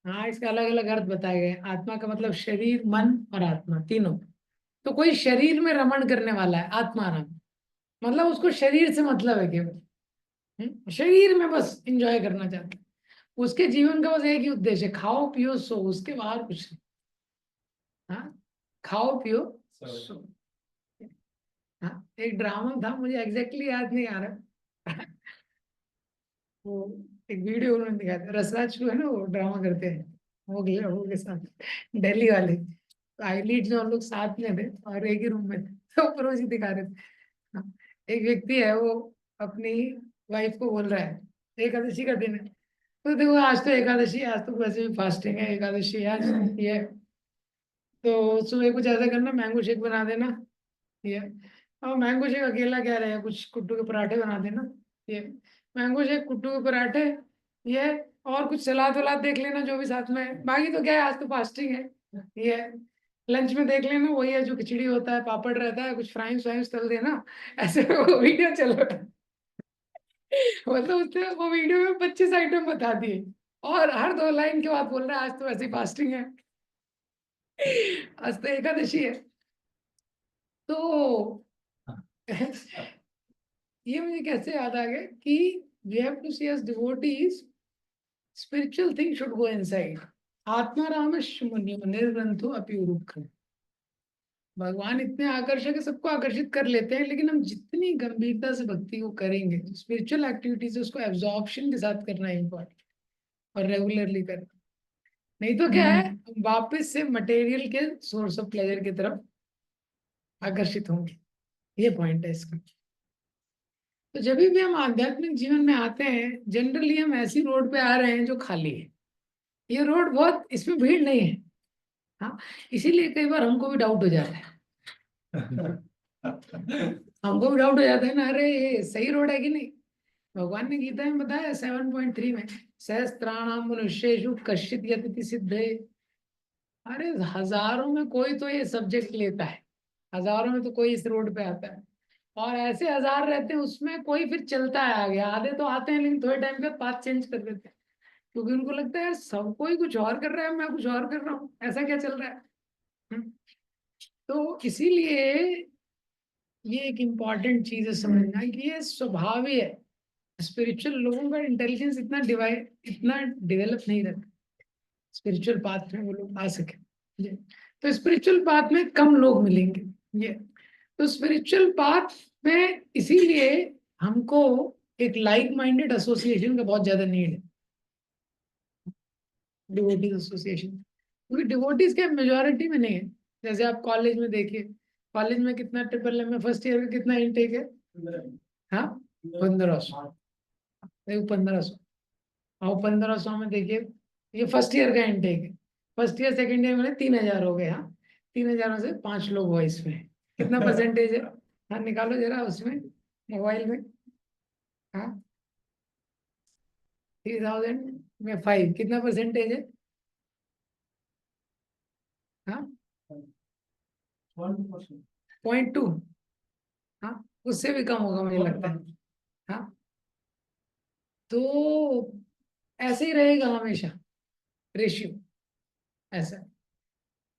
हाँ, इसके अलग अलग अर्थ बताए गए। आत्मा का मतलब शरीर, मन और आत्मा तीनों। तो कोई शरीर में रमण करने वाला है आत्मा राम, मतलब उसको शरीर से मतलब है केवल, शरीर में बस एंजॉय करना चाहता है। उसके जीवन का बस एक ही उद्देश्य है, खाओ पियो सो, उसके बाहर कुछ नहीं। हाँ, खाओ पियो सो। हाँ, एक ड्रामा था, मुझे एग्जैक्टली याद नहीं आ रहा। वो एक वीडियो उन्होंने दिखाया था, रसराज जो है ना वो ड्रामा करते हैं, वो के साथ दिल्ली वाले, तो आईलीड जो हम लोग साथ में थे और एक ही रूम में थे, तो पड़ोसी दिखा रहे थे। हाँ, एक व्यक्ति है वो अपनी वाइफ को बोल रहा है एकादशी का दिन है, तो देखो आज तो एकादशी है, आज तो वैसे भी फास्टिंग है, एकादशी है आज, ये तो सुबह कुछ ऐसा करना, मैंगो शेक बना देना, ये। और मैंगो शेक अकेला क्या रहेगा, कुछ कुट्टू के पराठे बना देना, ये। मैंगो शेक, कुट्टू के पराठे, ये। और कुछ सलाद वलाद देख लेना जो भी साथ में है। बाकी तो क्या है, आज तो फास्टिंग है, ये। लंच में देख लेना वही है, जो खिचड़ी होता है, पापड़ रहता है, कुछ फ्राइंग फ्राइंग तल देना। ऐसे वो वीडियो चल रहा है। मतलब उसने वो वीडियो में 25 आइटम बता दिए, और हर 2 लाइन के बाद बोल रहा है आज तो ऐसी फास्टिंग है, आज तो एकादशी है। तो ये मुझे कैसे याद आ गया कि we have to see as devotees, spiritual thing should go inside. आत्मारामश्च मुनियो निर्ग्रंथो अपि उरुक्रम। भगवान इतने आकर्षक है, सबको आकर्षित कर लेते हैं, लेकिन हम जितनी गंभीरता से भक्ति को करेंगे, स्पिरिचुअल एक्टिविटीज उसको एब्जॉर्प्शन के साथ करना है इम्पोर्टेंट, और रेगुलरली करना। नहीं तो क्या है, हम वापस से मटेरियल के सोर्स ऑफ प्लेजर की तरफ आकर्षित होंगे। ये पॉइंट है इसका। तो जब भी हम आध्यात्मिक जीवन में आते हैं, जनरली हम ऐसी रोड पे आ रहे हैं जो खाली है। ये रोड बहुत, इसमें भीड़ नहीं है। हाँ, इसीलिए कई बार हमको भी डाउट हो जाता है। हमको भी डाउट हो जाता है ना, अरे ये सही रोड है कि नहीं। भगवान ने गीता में बताया 7.3 में, सहस्त्राणाम मनुष्येषु कश्चित् यतति सिद्धे। अरे हजारों में कोई तो ये सब्जेक्ट लेता है, हजारों में तो कोई इस रोड पे आता है, और ऐसे हजार रहते हैं, उसमें कोई फिर चलता है आगे। आधे तो आते हैं लेकिन थोड़े टाइम के बाद बात चेंज कर देते हैं, क्योंकि उनको लगता है यार सब कोई कुछ और कर रहा है, मैं कुछ और कर रहा हूँ, ऐसा क्या चल रहा है। हम्म। तो इसीलिए ये एक इम्पॉर्टेंट चीज है समझना कि ये स्वभाव ही है। स्पिरिचुअल लोगों का इंटेलिजेंस इतना डेवलप नहीं रहता, स्पिरिचुअल पाथ में वो लोग आ सके। ये तो स्पिरिचुअल पाथ में कम लोग मिलेंगे, ये। तो स्पिरिचुअल पाथ में इसीलिए हमको एक लाइक माइंडेड एसोसिएशन का बहुत ज्यादा नीड है, डिवोटीज एसोसिएशन। क्योंकि डिवोटीज के मेजोरिटी में नहीं है। जैसे आप कॉलेज में देखिए, कॉलेज में कितना ट्रिपल एम में फर्स्ट ईयर का कितना इनटेक है। हाँ, 1500। 1500, और 1500 में देखिए, ये फर्स्ट ईयर का इनटेक है। फर्स्ट ईयर सेकंड ईयर में 3000 हो गए। हाँ, 3000 में से 5 लोग वॉइस में, कितना परसेंटेज है। हाँ, निकालो जरा उसमें, मोबाइल में। हाँ, 3000 में 5 कितना परसेंटेज है। हाँ, 0.2। हाँ, उससे भी कम होगा मुझे लगता है। हाँ, तो ऐसे ही रहेगा हमेशा रेशियो, ऐसा।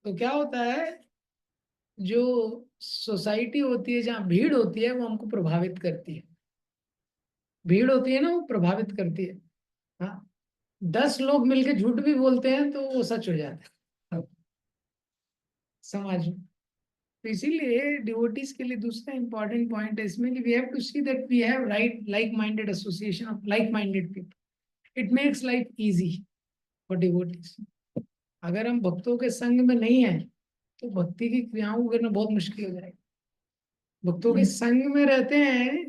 तो क्या होता है, जो सोसाइटी होती है, जहाँ भीड़ होती है, वो हमको प्रभावित करती है। भीड़ होती है ना, वो प्रभावित करती है। हाँ, 10 लोग मिलके झूठ भी बोलते हैं तो वो सच हो जाता है समाज में। तो इसीलिए डिवोटीज के लिए दूसरा इंपॉर्टेंट पॉइंट है इसमें कि we have to see that we have right like minded association of like minded people. It makes life easy for devotees. अगर हम भक्तों के संग में नहीं है, तो भक्ति की क्रियाओं को करना बहुत मुश्किल हो जाएगा। भक्तों के संग में रहते हैं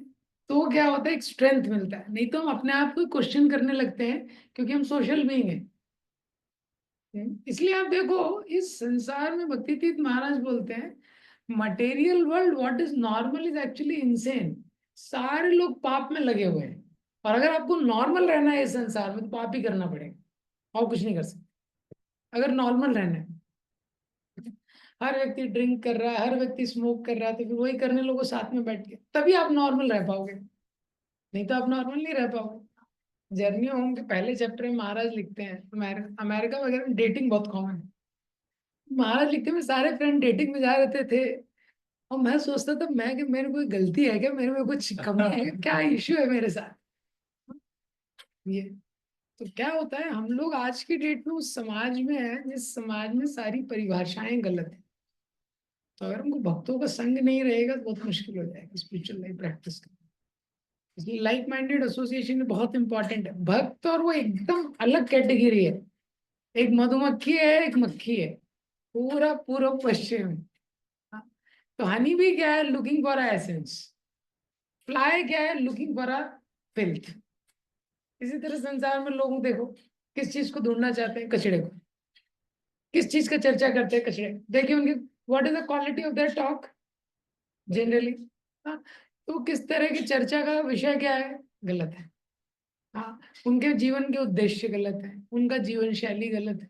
तो क्या होता है, एक स्ट्रेंथ मिलता है। नहीं तो हम अपने आप को क्वेश्चन करने लगते हैं, क्योंकि हम सोशल बीइंग हैं। इसलिए आप देखो, इस संसार में भक्ति तीर्थ महाराज बोलते हैं, material world what is normal is actually insane. सारे लोग पाप में लगे हुए हैं, और अगर आपको नॉर्मल रहना है इस संसार में, तो पाप ही करना पड़ेगा, और कुछ नहीं कर सकते अगर नॉर्मल रहना है। हर व्यक्ति ड्रिंक कर रहा है, हर व्यक्ति स्मोक कर रहा है, तो फिर वही करने लोगों साथ में बैठ के, तभी आप नॉर्मल रह पाओगे, नहीं तो आप नॉर्मल नहीं रह पाओगे। जर्नी होम के पहले चैप्टर में महाराज लिखते हैं, अमेरिका वगैरह में डेटिंग बहुत कॉमन है। महाराज लिखते हैं, सारे फ्रेंड डेटिंग में जा रहे थे, और मैं सोचता था मैं कि मेरे कोई गलती है क्या, मेरे में कुछ कमी है क्या, क्या इश्यू है मेरे साथ। ये तो क्या होता है, हम लोग आज की डेट में उस समाज में है जिस समाज में सारी परिभाषाएं गलत है। तो अगर हमको भक्तों का संग नहीं रहेगा तो बहुत मुश्किल हो जाएगा स्पिरिचुअल लाइफ प्रैक्टिस करना। इसलिए लाइक माइंडेड एसोसिएशन बहुत इंपॉर्टेंट है। भक्त और वो एकदम अलग कैटेगरी है। एक मधुमक्खी है, एक मक्खी है, पूरा पूर्व पश्चिम में। हाँ, तो हनी भी क्या है, लुकिंग फॉर एसेंस। फ्लाई क्या है, लुकिंग फॉर अ फिल्थ। इसी तरह संसार में लोग देखो किस चीज को ढूंढना चाहते हैं, कचड़े को। किस चीज का चर्चा करते हैं कचड़े, देखिए उनकी what is the quality of their talk generally. हाँ, तो किस तरह की चर्चा का विषय क्या है, गलत है। हाँ, उनके जीवन के उद्देश्य गलत है, उनका जीवन शैली गलत है।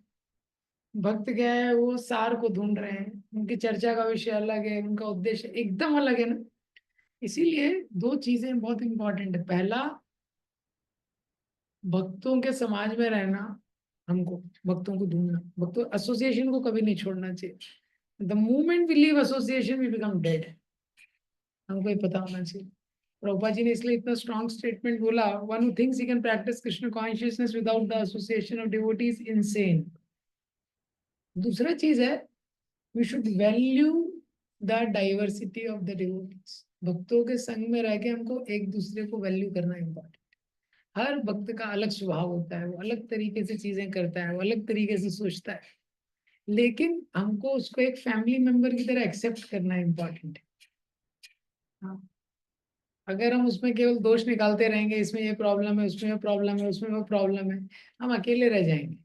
भक्त क्या है, वो सार को ढूंढ रहे हैं, उनकी चर्चा का विषय अलग है, उनका उद्देश्य एकदम अलग है ना। इसीलिए दो चीजें बहुत इंपॉर्टेंट है। पहला, भक्तों के समाज में रहना, हमको भक्तों को ढूंढना, भक्तों एसोसिएशन को कभी नहीं छोड़ना चाहिए। The moment we leave association we become dead, हमको ये पता होना चाहिए। प्रभुपाद जी ने इसलिए इतना स्ट्रॉन्ग स्टेटमेंट बोला, one who thinks he can practice Krishna consciousness without the association of devotees insane. दूसरा चीज है, we should value the diversity of the devotees. भक्तों के संग में रह के हमको एक दूसरे को वैल्यू करना इम्पोर्टेंट। हर भक्त का अलग स्वभाव होता है, वो अलग तरीके से चीजें करता है, वो अलग तरीके से सोचता है, लेकिन हमको उसको एक फैमिली मेंबर की तरह एक्सेप्ट करना इम्पोर्टेंट है। हाँ, अगर हम उसमें केवल दोष निकालते रहेंगे, इसमें ये प्रॉब्लम है, उसमें ये प्रॉब्लम है, उसमें वो प्रॉब्लम है, हम अकेले रह जाएंगे।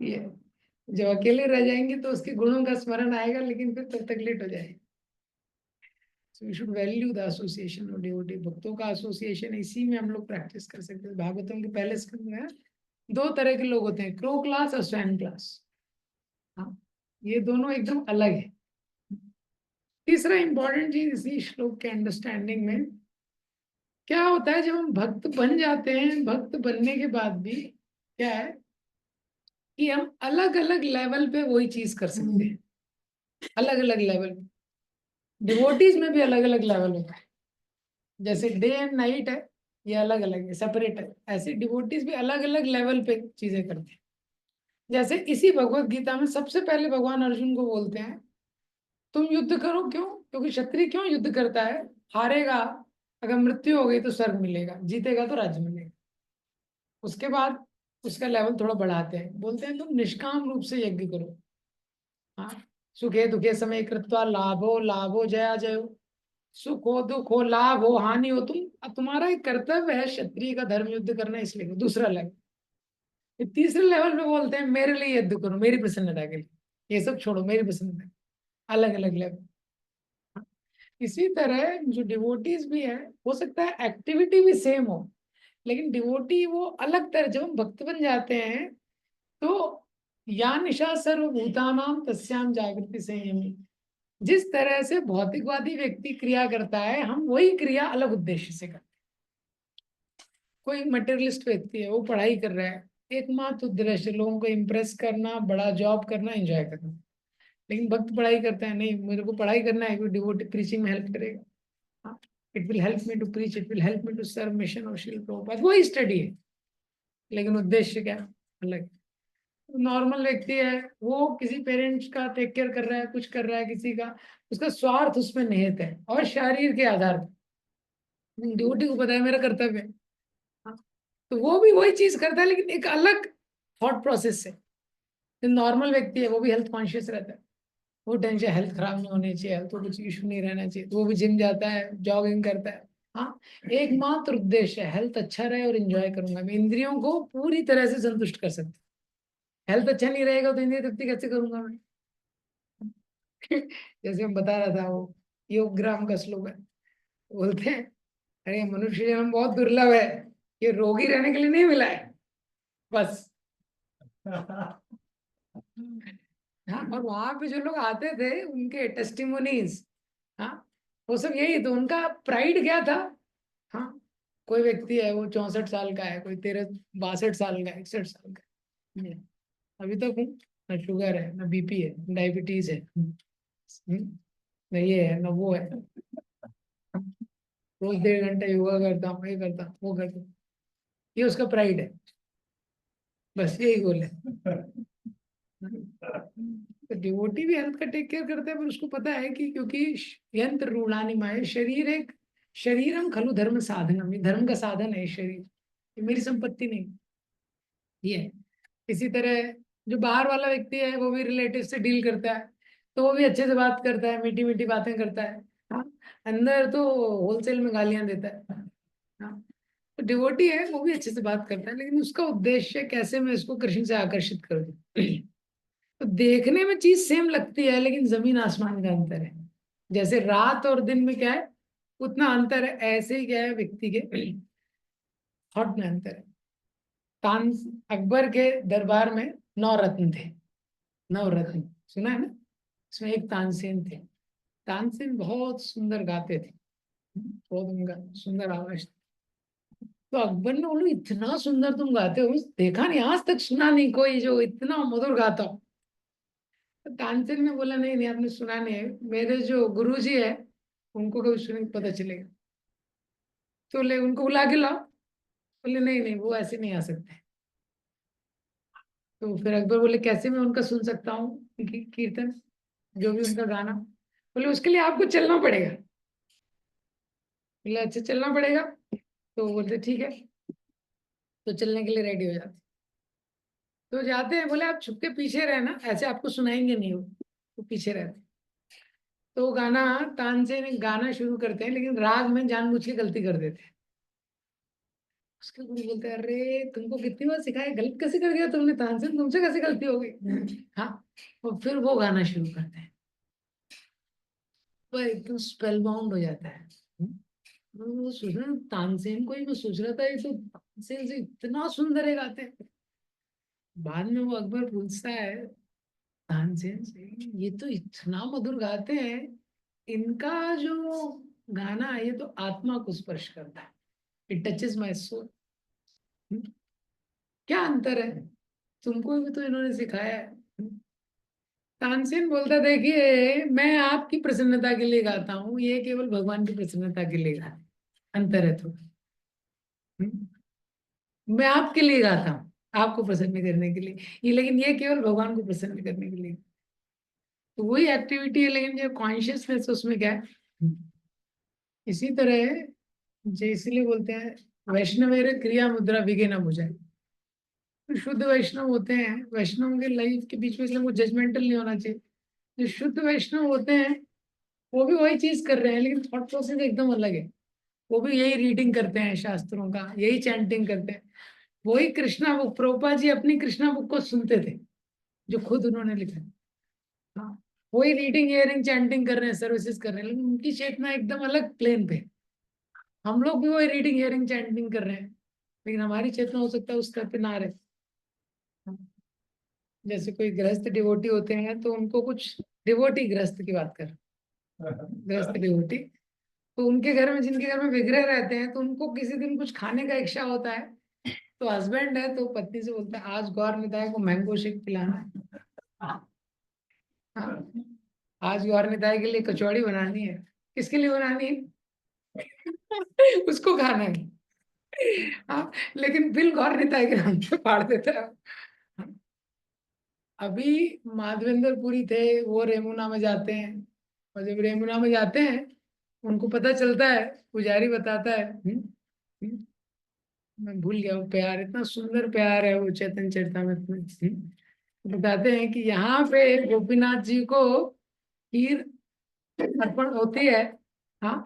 ये जब अकेले रह जाएंगे तो उसके गुणों का स्मरण आएगा, लेकिन फिर तब तक लेट हो जाएगा। So we should value the association of devotee. भक्तों का एसोसिएशन इसी में हम लोग प्रैक्टिस कर सकते हैं। भागवतम के पहले स्कंद में दो तरह के लोग होते हैं, क्रो क्लास और स्वैन क्लास। हाँ, ये दोनों एकदम अलग है। तीसरा इंपॉर्टेंट चीज इसी श्लोक के अंडरस्टैंडिंग में क्या होता है, जब हम भक्त बन जाते हैं, भक्त बनने के बाद भी क्या है कि हम अलग अलग लेवल पे वही चीज कर सकते हैं, अलग अलग लेवल। डिवोटीज में भी अलग अलग लेवल होता है, जैसे डे एंड नाइट है, ये अलग अलग है, सेपरेट है। ऐसे डिवोटीज भी अलग अलग लेवल पे चीजें करते हैं। जैसे इसी भगवत गीता में सबसे पहले भगवान अर्जुन को बोलते हैं, तुम युद्ध करो। क्यों? क्योंकि क्षत्रिय क्यों युद्ध करता है? हारेगा, अगर मृत्यु हो गई तो स्वर्ग मिलेगा, जीतेगा तो राज्य मिलेगा। उसके बाद उसका लेवल थोड़ा बढ़ाते हैं, बोलते हैं तुम निष्काम रूप से यज्ञ करो। हाँ, सुखे दुखे समय कृत्वा लाभो लाभो जया जयो। सुख हो दुख हो लाभ हो हानि हो, तुम्हारा एक कर्तव्य है क्षत्रिय का धर्म युद्ध करना, इसलिए दूसरा लेवल। ये तीसरे लेवल पे बोलते हैं मेरे लिए युद्ध करो, मेरी प्रसन्नता के लिए, ये सब छोड़ो, मेरी प्रसन्नता। अलग अलग लेवल। इसी तरह जो डिवोटीज भी है, हो सकता है एक्टिविटी भी सेम हो, लेकिन डिवोटी वो अलग तरह, जब हम भक्त बन जाते हैं तो या निशा सर्वभूतानाम तस्याम जागृति संयमी। जिस तरह से भौतिकवादी व्यक्ति क्रिया करता है, हम वही क्रिया अलग उद्देश्य से करते हैं। कोई मटेरियलिस्ट व्यक्ति है, वो पढ़ाई कर रहा है, एकमात्र उद्देश्य लोगों को इम्प्रेस करना, बड़ा जॉब करना, एंजॉय करना। लेकिन भक्त पढ़ाई करता है, नहीं मेरे को पढ़ाई करना है, कोई डिवोटी प्रीचिंग में हेल्प करेगा, it will help me to preach, it will help me to serve mission of Srila Prabhupada, वही स्टडी है, लेकिन उद्देश्य क्या अलग। नॉर्मल व्यक्ति है, वो किसी पेरेंट्स का टेक केयर कर रहा है, कुछ कर रहा है किसी का, उसका स्वार्थ उसमें निहित है और शरीर के आधार पर। ड्यूटी को पता है मेरा कर्तव्य है, हाँ, तो वो भी वही चीज करता है, लेकिन एक अलग थॉट प्रोसेस से। नॉर्मल व्यक्ति है, वो भी हेल्थ कॉन्शियस रहता है, वो टेंशन हेल्थ खराब नहीं होनी चाहिए, हेल्थ को कुछ इशू नहीं रहना चाहिए, तो वो भी जिम जाता है, जॉगिंग करता है। हाँ, एकमात्र उद्देश्य है हेल्थ अच्छा रहे और एंजॉय करूंगा मैं, इंद्रियों को पूरी तरह से संतुष्ट कर सकता। हेल्थ अच्छा नहीं रहेगा तो इंद्रिय तृप्ति कैसे करूंगा मैं? जैसे हम बता रहा था, वो योग ग्राम का श्लोक है, बोलते हैं अरे मनुष्य जन्म बहुत दुर्लभ है, ये रोगी रहने के लिए नहीं मिला है बस। हाँ, और वहां पे जो लोग आते थे उनके टेस्टिमोनीज, हाँ, वो सब यही तो, उनका प्राइड क्या था। हाँ, कोई व्यक्ति है वो 64 साल का है, कोई 62 साल का, 61 साल का है, अभी तक हूँ, ना शुगर है, ना बीपी है, डायबिटीज है, ना ये है ना वो है, रोज 1.5 घंटा योगा करता हूँ, ये करता हूँ, वो करता हूँ, ये उसका प्राइड है, बस यही गोल है। तो डिवोटी भी हेल्थ का टेक केयर करता है, पर उसको पता है कि क्योंकि यंत्र रूढ़ानि माय, शरीर एक, शरीरम खलु धर्म साधनम, ये धर्म का साधन है शरीर, ये मेरी संपत्ति नहीं, ये है। इसी तरह जो बाहर वाला व्यक्ति है, वो भी रिलेटिव से डील करता है, तो वो भी अच्छे से बात करता है, मीठी मीठी बातें करता है, हाँ, अंदर तो होलसेल में गालियां देता है। हाँ, तो डिवोटी है वो भी अच्छे से बात करता है, लेकिन उसका उद्देश्य कैसे मैं इसको कृष्ण से आकर्षित कर दूं। तो देखने में चीज सेम लगती है, लेकिन जमीन आसमान का अंतर है। जैसे रात और दिन में क्या है, उतना अंतर है, ऐसे ही क्या है व्यक्ति के थॉट में अंतर है। तान अकबर के दरबार में 9 रत्न थे। 9 रत्न सुना है ना, इसमें एक तानसेन थे। तानसेन बहुत सुंदर गाते थे, बहुत उनका सुंदर आवाज था। तो अकबर ने बोलो इतना सुंदर तुम गाते हो, देखा नहीं आज तक, सुना नहीं कोई जो इतना मधुर गाता हो। तो तानसेन ने बोला नहीं नहीं आपने सुना नहीं है, मेरे जो गुरुजी है उनको कभी सुने पता चलेगा। तो ले उनको बुला के लाओ। बोले नहीं नहीं वो ऐसे नहीं आ सकते। तो फिर अकबर बोले कैसे मैं उनका सुन सकता हूँ कीर्तन, जो भी उनका गाना। बोले उसके लिए आपको चलना पड़ेगा। बोले अच्छा चलना पड़ेगा। तो बोलते ठीक है। तो चलने के लिए रेडी हो जाते। तो जाते हैं, बोले आप छुप के पीछे रहना, ऐसे आपको सुनाएंगे नहीं वो, तो पीछे रहते। तो गाना तानसेन गाना शुरू करते हैं, लेकिन राग में जानबूझ के गलती कर देते हैं। उसके गुरु बोलते हैं अरे तुमको कितनी बार सिखाया, गलत कैसे कर दिया तुमने तानसेन, तुमसे कैसे गलती हो गई। हाँ। और फिर वो गाना शुरू करते हैं। वो एकदम स्पेल बाउंड हो जाता है। वो सोच रहा तानसेन को ही मैं सोच रहा था, ये तो तानसेन से इतना सुंदर है गाते हैं। बाद में वो अकबर पूछता है तानसेन से, ये तो इतना मधुर गाते हैं, इनका जो गाना है ये तो आत्मा को स्पर्श करता है, इट टचेस माय सोल। क्या अंतर है, तुमको भी तो इन्होंने सिखाया है। तानसेन बोलता देखिए मैं आपकी प्रसन्नता के लिए गाता हूँ, ये केवल भगवान की प्रसन्नता के लिए गाता है, अंतर है थोड़ा। मैं आपके लिए गाता हूँ, आपको प्रसन्न करने के लिए, ये लेकिन ये केवल भगवान को प्रसन्न करने के लिए। तो वही एक्टिविटी है, लेकिन जो कॉन्शियसनेस उसमें क्या है। इसी तरह जो इसलिए बोलते हैं वैष्णवेर क्रिया मुद्रा विगे न बुझाए। तो शुद्ध वैष्णव होते हैं, वैष्णव के लाइफ के बीच में, इसलिए वो जजमेंटल नहीं होना चाहिए। जो शुद्ध वैष्णव होते हैं वो भी वही चीज कर रहे हैं, लेकिन थॉट प्रोसेस एकदम अलग है। वो भी यही रीडिंग करते हैं शास्त्रों का, यही चैंटिंग करते हैं, वही कृष्णा बुक, प्रभुपाद जी अपनी कृष्णा बुक को सुनते थे जो खुद उन्होंने लिखा। हाँ, वही रीडिंग हियरिंग चैंटिंग कर रहे हैं, सर्विसेज कर रहे हैं, लेकिन उनकी चेतना एकदम अलग प्लेन पे। हम लोग भी वही रीडिंग हियरिंग चैंटिंग कर रहे हैं, लेकिन हमारी चेतना हो सकता है उस स्तर पे ना रहे। जैसे कोई गृहस्थ डिवोटी होते हैं तो उनको कुछ, डिवोटी गृहस्थ की बात कर, गृहस्थ डिवोटी, तो उनके घर में, जिनके घर में विग्रह रहते हैं, तो उनको किसी दिन कुछ खाने का इच्छा होता है। तो हस्बैंड है तो पत्नी से बोलता है आज गौर निताय को मैंगो शेक पिलाना है। हाँ, आज गौर निताय के लिए कचौड़ी बनानी है। किसके लिए बनानी है? उसको खाना है। हाँ, लेकिन बिल गौर निताय के नाम पे फाड़ देता है। अभी माधवेंद्र पुरी थे, वो रेमुना में जाते हैं, और जब रेमुना में जाते हैं उनको पता चलता है, पुजारी बताता है, मैं भूल गया वो प्यार, इतना सुंदर प्यार है वो चैतन्य चरितामृत में। बताते हैं कि यहाँ पे गोपीनाथ जी को खीर अर्पण होती है। हाँ,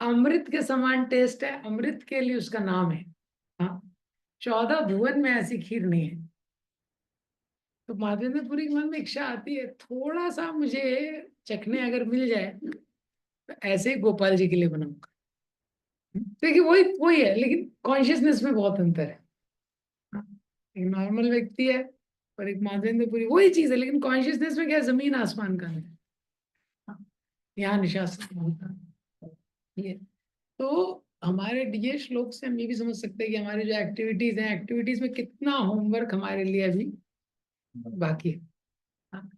अमृत के समान टेस्ट है, अमृत के लिए उसका नाम है। हाँ, 14 भुवन में ऐसी खीर नहीं है। तो माधवेंद्र पुरी के मन में इच्छा आती है थोड़ा सा मुझे चखने अगर मिल जाए, तो ऐसे ही गोपाल जी के लिए बनाऊंगा। देखिए वही वही है, लेकिन कॉन्शियसनेस में बहुत अंतर है। हाँ, एक नॉर्मल व्यक्ति है और एक माधवेंद्र पुरी, वही चीज है, लेकिन कॉन्शियसनेस में क्या है, जमीन आसमान का है। हाँ, यहाँ निशासन होता है ये। तो हमारे ये श्लोक से हम ये भी समझ सकते हैं कि हमारी जो एक्टिविटीज हैं, एक्टिविटीज में कितना होमवर्क हमारे लिए अभी बाकी है। हाँ,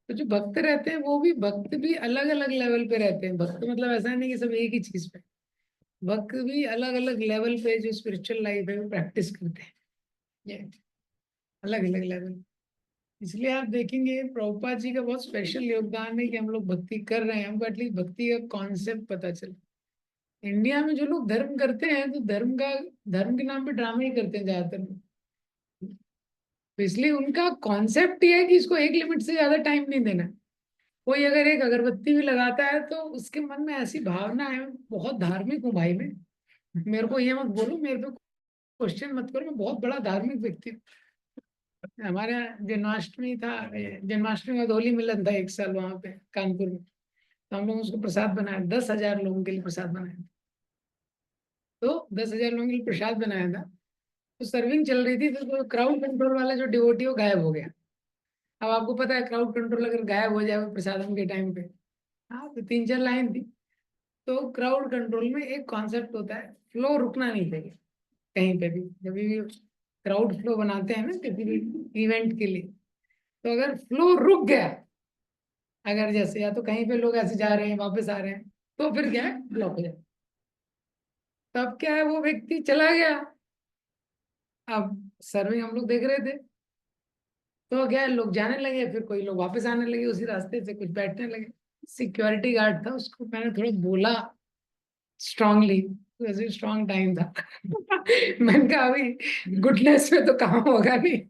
तो जो भक्त रहते हैं वो भी, भक्त भी अलग अलग लेवल पे रहते हैं। भक्त मतलब ऐसा नहीं कि सब एक ही चीज पे, भक्त भी अलग अलग लेवल पे जो स्पिरिचुअल लाइफ है वो प्रैक्टिस करते हैं, ये अलग अलग लेवल। इसलिए आप देखेंगे प्रभुपाद जी का बहुत स्पेशल योगदान है कि हम लोग भक्ति कर रहे हैं, हमको एटलीस्ट भक्ति का कॉन्सेप्ट पता चले। इंडिया में जो लोग धर्म करते हैं तो धर्म के नाम पे ड्रामा ही करते हैं ज्यादातर। तो इसलिए उनका कॉन्सेप्ट ये है कि इसको एक लिमिट से ज्यादा टाइम नहीं देना। कोई अगर एक अगरबत्ती भी लगाता है तो उसके मन में ऐसी भावना है, बहुत धार्मिक हूँ भाई मैं, मेरे को ये मत बोलो, मेरे पे क्वेश्चन मत करो, मैं बहुत बड़ा धार्मिक व्यक्ति हूँ। हमारे यहाँ जन्माष्टमी था, जन्माष्टमी का होली मिलन था एक साल वहां पे कानपुर में। तो हम लोग उसको प्रसाद बनाया, 10,000 लोगों के लिए प्रसाद बनाया था। तो 10,000 लोगों के लिए प्रसाद बनाया था। तो सर्विंग चल रही थी, तो क्राउड कंट्रोल वाला जो डिवोटी वो गायब हो गया। अब आपको पता है क्राउड कंट्रोल अगर गायब हो जाए प्रसादम के टाइम पे, हाँ, तो 3-4 लाइन थी। तो क्राउड कंट्रोल में एक कॉन्सेप्ट होता है, फ्लो रुकना नहीं चाहिए कहीं पे भी। जब भी क्राउड फ्लो बनाते हैं ना किसी भी इवेंट के लिए, तो अगर फ्लो रुक गया, अगर जैसे या तो कहीं पे लोग ऐसे जा रहे हैं वापस आ रहे हैं, तो फिर क्या है, ब्लॉक हो जाए। तब क्या है, वो व्यक्ति चला गया। अब सर्विंग हम लोग देख रहे थे, तो क्या है, लोग जाने लगे, फिर कोई लोग वापस आने लगे उसी रास्ते से, कुछ बैठने लगे। सिक्योरिटी गार्ड था, उसको मैंने थोड़ा बोला स्ट्रांगली, वैसे स्ट्रांग टाइम था। मैंने कहा अभी गुडनेस में तो काम होगा नहीं।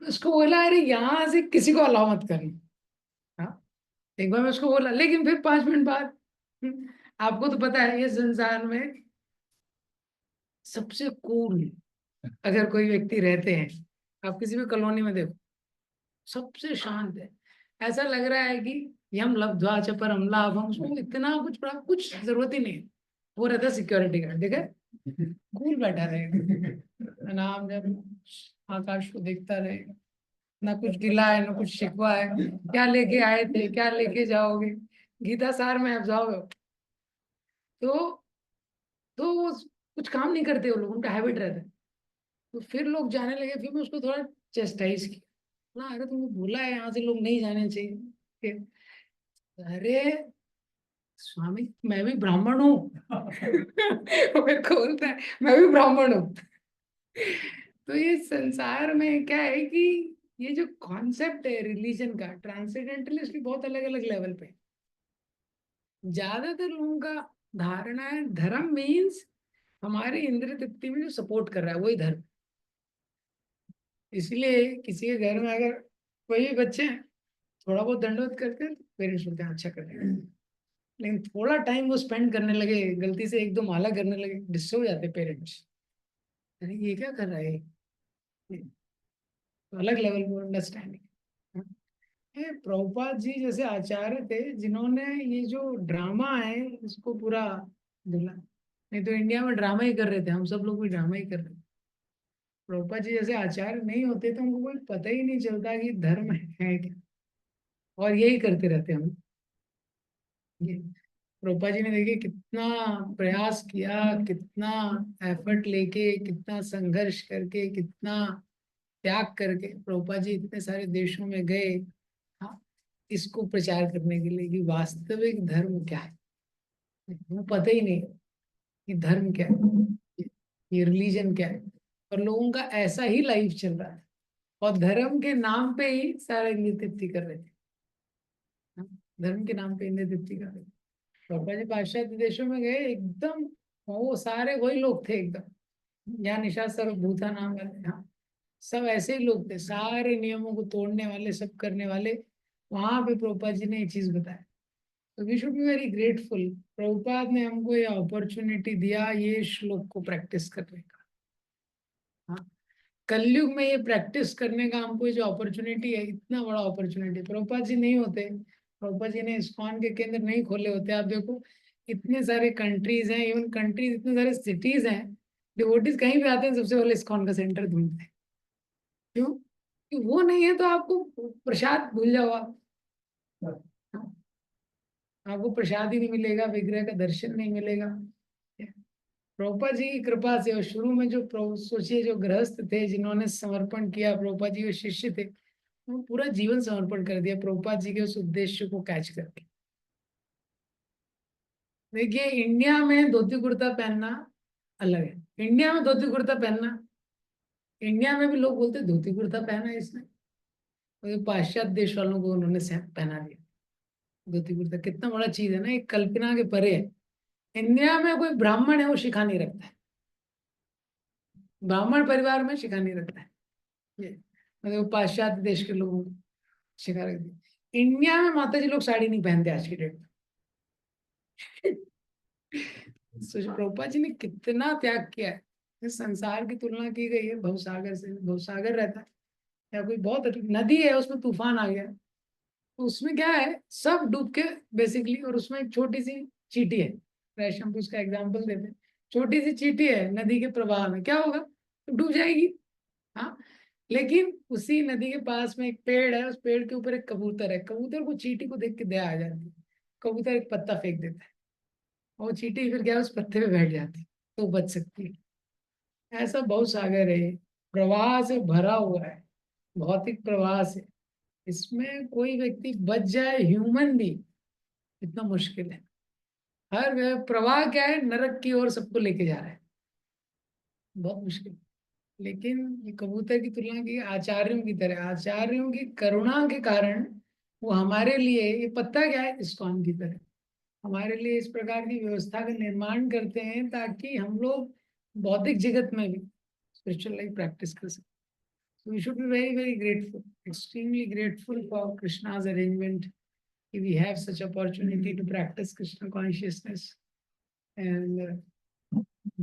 उसको बोला अरे यहाँ से किसी को अलाउ मत करना। हाँ, एक बार मैं उसको बोला, लेकिन फिर 5 मिनट बाद, आपको तो पता है ये संसार में सबसे कूल अगर कोई व्यक्ति रहते हैं, आप किसी भी कॉलोनी में देखो, सबसे शांत है। ऐसा लग रहा है कि यम लब्ध्वा च परम लाभम, उसको इतना कुछ जरूरत ही नहीं है। वो रहता है सिक्योरिटी गार्ड, देखे कूल बैठा रहेगा, नाम जब आकाश को देखता रहेगा, ना कुछ गिला है ना कुछ शिकवा है। क्या लेके आए थे, क्या लेके जाओगे, गीता सार में आप जाओगे। तो वो कुछ काम नहीं करते, वो लोग, उनका हैबिट रहता है। तो फिर लोग जाने लगे, फिर मैं उसको थोड़ा चेस्टाइज किया, ना अरे तुमने बोला है यहाँ से लोग नहीं जाने चाहिए। अरे स्वामी मैं भी ब्राह्मण हूँ। वो मेरे को बोलता है मैं भी ब्राह्मण हूँ। तो ये संसार में क्या है कि ये जो कॉन्सेप्ट है रिलीजन का, ट्रांसेंडेंटलिस्ट भी बहुत अलग अलग लेवल पे। ज्यादातर लोगों का धारणा है धर्म मीन्स हमारे इंद्रिय तृप्ति में जो सपोर्ट कर रहा है वही धर्म। इसलिए किसी के घर में अगर कोई भी बच्चे हैं, थोड़ा बहुत दंडवत करके पेरेंट्स बोलते हैं अच्छा कर रहे हैं। लेकिन थोड़ा टाइम वो स्पेंड करने लगे, गलती से 1-2 माला करने लगे, डिस्टर्ब हो जाते पेरेंट्स। अरे ये क्या कर रहा है ये, तो अलग लेवल पर अंडरस्टैंडिंग। ये प्रभुपाद जी जैसे आचार्य थे जिन्होंने ये जो ड्रामा है इसको पूरा दिला। नहीं तो इंडिया में ड्रामा ही कर रहे थे, हम सब लोग भी ड्रामा ही कर रहे थे। प्रभुपाद जी जैसे आचार्य नहीं होते तो उनको कोई पता ही नहीं चलता कि धर्म है क्या, और यही करते रहते हम ये। रूपा जी ने देखिए कितना प्रयास किया, कितना एफर्ट लेके, कितना संघर्ष करके, कितना त्याग करके प्रभुपा जी इतने सारे देशों में गए, हाँ, इसको प्रचार करने के लिए कि वास्तविक धर्म क्या है। वो पता ही नहीं कि धर्म क्या है, ये रिलीजन क्या है। और लोगों का ऐसा ही लाइफ चल रहा है, और धर्म के नाम पे ही सारे नृत्य कर रहे थे। हाँ, धर्म के नाम पे नृत्य कर रहे थे। पापा जी पाश्चात्य देशों में गए एकदम, वो सारे वही लोग थे एकदम, यहाँ निशा सर भूता नाम वाले, हाँ, सब ऐसे ही लोग थे, सारे नियमों को तोड़ने वाले, सब करने वाले। वहां पे प्रभुपाद जी ने ये चीज बताया। तो we should be very grateful, Prabhupada ने हमको ये अपॉर्चुनिटी दिया ये श्लोक को प्रैक्टिस करने का। हाँ, कलयुग में ये प्रैक्टिस करने का हमको ये जो अपॉर्चुनिटी है, इतना बड़ा अपॉर्चुनिटी, प्रभुपाद जी नहीं होते, प्रभुपाद जी ने इस्कॉन के केंद्र नहीं खोले होते, आप देखो इतने सारे कंट्रीज हैं, इवन कंट्रीज इतने सारे सिटीज हैं, डिवोटीज कहीं भी आते हैं सबसे पहले इस्कॉन का सेंटर ढूंढते हैं। क्यों? कि वो नहीं है तो आपको प्रसाद भूल जाओ आप। हाँ, आपको प्रसाद ही नहीं मिलेगा, विग्रह का दर्शन नहीं मिलेगा। प्रभुपाद जी की कृपा से, और शुरू में जो सोचिए जो गृहस्थ थे जिन्होंने समर्पण किया, प्रभुपाद जी के शिष्य थे, वो पूरा जीवन समर्पण कर दिया प्रभुपाद जी के उस उद्देश्य को कैच करके। देखिए इंडिया में धोती कुर्ता पहनना अलग है, इंडिया में धोती कुर्ता पहनना, इंडिया में भी लोग बोलते धोती कुर्ता पहना है इसने, और ये पाश्चात्य देश वालों को उन्होंने पहना दिया। धोती कुर्ता कितना बड़ा चीज है ना, एक कल्पना के परे है। इंडिया में कोई ब्राह्मण है वो शिखा नहीं रखता है, ब्राह्मण परिवार में शिखा नहीं रखता है ये, मतलब पाश्चात्य देश के लोगों को शिखा रख दी। इंडिया में माता जी लोग साड़ी नहीं पहनते आज की डेट में। प्रभुपाद जी ने कितना त्याग किया है। इस संसार की तुलना की गई है भवसागर से। भवसागर रहता है या कोई बहुत नदी है, उसमें तूफान आ गया, तो उसमें क्या है, सब डूब के बेसिकली, और उसमें एक छोटी सी चींटी है। वैष्णव उसका एग्जाम्पल देते हैं, छोटी सी चींटी है नदी के प्रवाह में, क्या होगा, तो डूब जाएगी। हाँ, लेकिन उसी नदी के पास में एक पेड़ है, उस पेड़ के ऊपर एक कबूतर है। कबूतर को चींटी को देख के दया आ जाती है। कबूतर एक पत्ता फेंक देता है, और चींटी फिर क्या है, उस पत्ते पे बैठ जाती है, तो बच सकती है। ऐसा बहुत सागर है, प्रवाह से भरा हुआ है, भौतिक प्रवाह से। इसमें कोई व्यक्ति बच जाए, ह्यूमन भी, इतना मुश्किल है। हर प्रवाह क्या है, नरक की ओर सबको लेके जा रहा है, बहुत मुश्किल। लेकिन ये कबूतर की तुलना की आचार्यों की तरह, आचार्यों की करुणा के कारण वो हमारे लिए, ये पत्ता क्या है, इस्कॉन की तरह हमारे लिए इस प्रकार की व्यवस्था का निर्माण करते हैं, ताकि हम लोग बौद्धिक जगत में भी स्पिरिचुअल लाइफ प्रैक्टिस कर सकें। So we should be very, very grateful, extremely grateful for Krishna's arrangement. We have such opportunity to practice Krishna consciousness and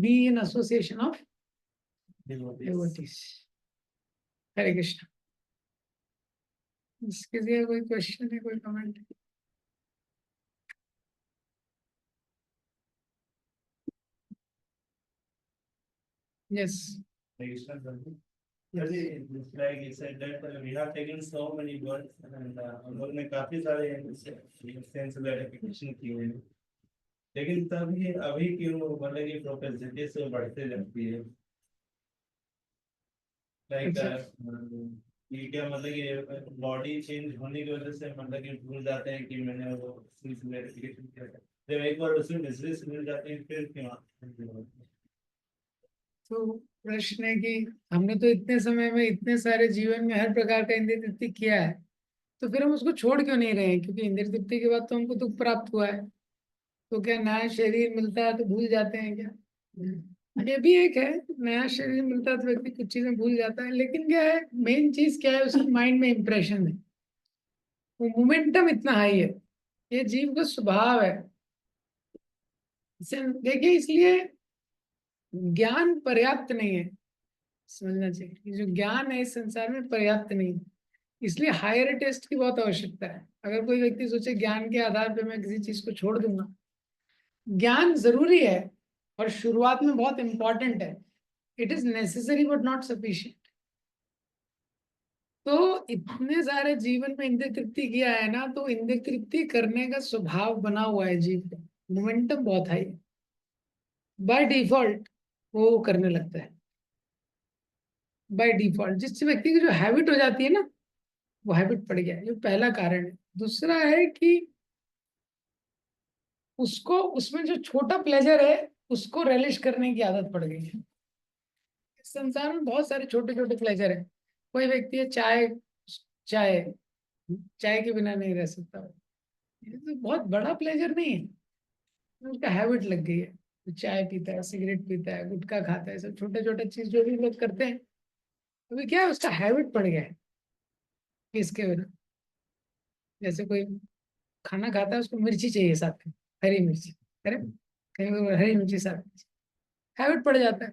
be in association of devotees. Hare Krishna. इसके लिए कोई question है, कोई comment? Yes. It's like you said that we have taken so many words and हम लोग ने काफी सारे सेंस वेरिफिकेशन किए हैं, लेकिन तभी अभी क्यों मतलब कि प्रोपेंसिटी से बढ़ते जाती है, लाइक ये क्या मतलब कि बॉडी चेंज होने की वजह से मतलब कि भूल जाते हैं कि मैंने वो सेंस वेरिफिकेशन किया था, जब एक बार उसमें डिसीज मिल जाते हैं फिर क्यों? तो प्रश्न है कि हमने तो इतने समय में इतने सारे जीवन में हर प्रकार का इंद्रिय तृप्ति किया है, तो फिर हम उसको छोड़ क्यों नहीं रहे हैं? क्योंकि इंद्रिय तृप्ति के बाद तो हमको दुख प्राप्त हुआ है, तो क्या नया शरीर मिलता है तो भूल जाते हैं क्या? ये भी एक है, नया शरीर मिलता है तो व्यक्ति कुछ चीजें भूल जाता है, लेकिन क्या है, मेन चीज क्या है, उसके माइंड में इंप्रेशन है, वो मोमेंटम इतना हाई है, ये जीव का स्वभाव है। देखिए, इसलिए ज्ञान पर्याप्त नहीं है, समझना चाहिए। ये जो ज्ञान है इस संसार में पर्याप्त नहीं है, इसलिए हायर टेस्ट की बहुत आवश्यकता है। अगर कोई व्यक्ति सोचे ज्ञान के आधार पर मैं किसी चीज को छोड़ दूंगा, ज्ञान जरूरी है और शुरुआत में बहुत इंपॉर्टेंट है, it is necessary but not sufficient. तो इतने सारे जीवन में इंद्रिय तृप्ति किया है ना, तो इंद्रिय तृप्ति करने का स्वभाव बना हुआ है जीव का, मोमेंटम बहुत हाई है, बाय डिफॉल्ट वो करने लगता है। बाय डिफॉल्ट जिस व्यक्ति की जो हैबिट हो जाती है ना, वो हैबिट पड़ गया है, ये पहला कारण है। दूसरा है कि उसको उसमें जो छोटा प्लेजर है उसको रेलिश करने की आदत पड़ गई है। इस संसार में बहुत सारे छोटे छोटे प्लेजर है। कोई व्यक्ति है, चाय, चाय चाय के बिना नहीं रह सकता, ये तो बहुत बड़ा प्लेजर नहीं है, उसका हैबिट लग गई है। तो चाय पीता है, सिगरेट पीता है, गुटखा खाता है, सब छोटे छोटे चीज जो भी लोग करते हैं, अभी क्या है, उसका हैबिट पड़ गया है कि इसके बिना। जैसे कोई खाना खाता है, उसको मिर्ची चाहिए साथ में, हरी मिर्ची, अरे कहीं वो हरी मिर्ची साथ में, हैबिट पड़ जाता है।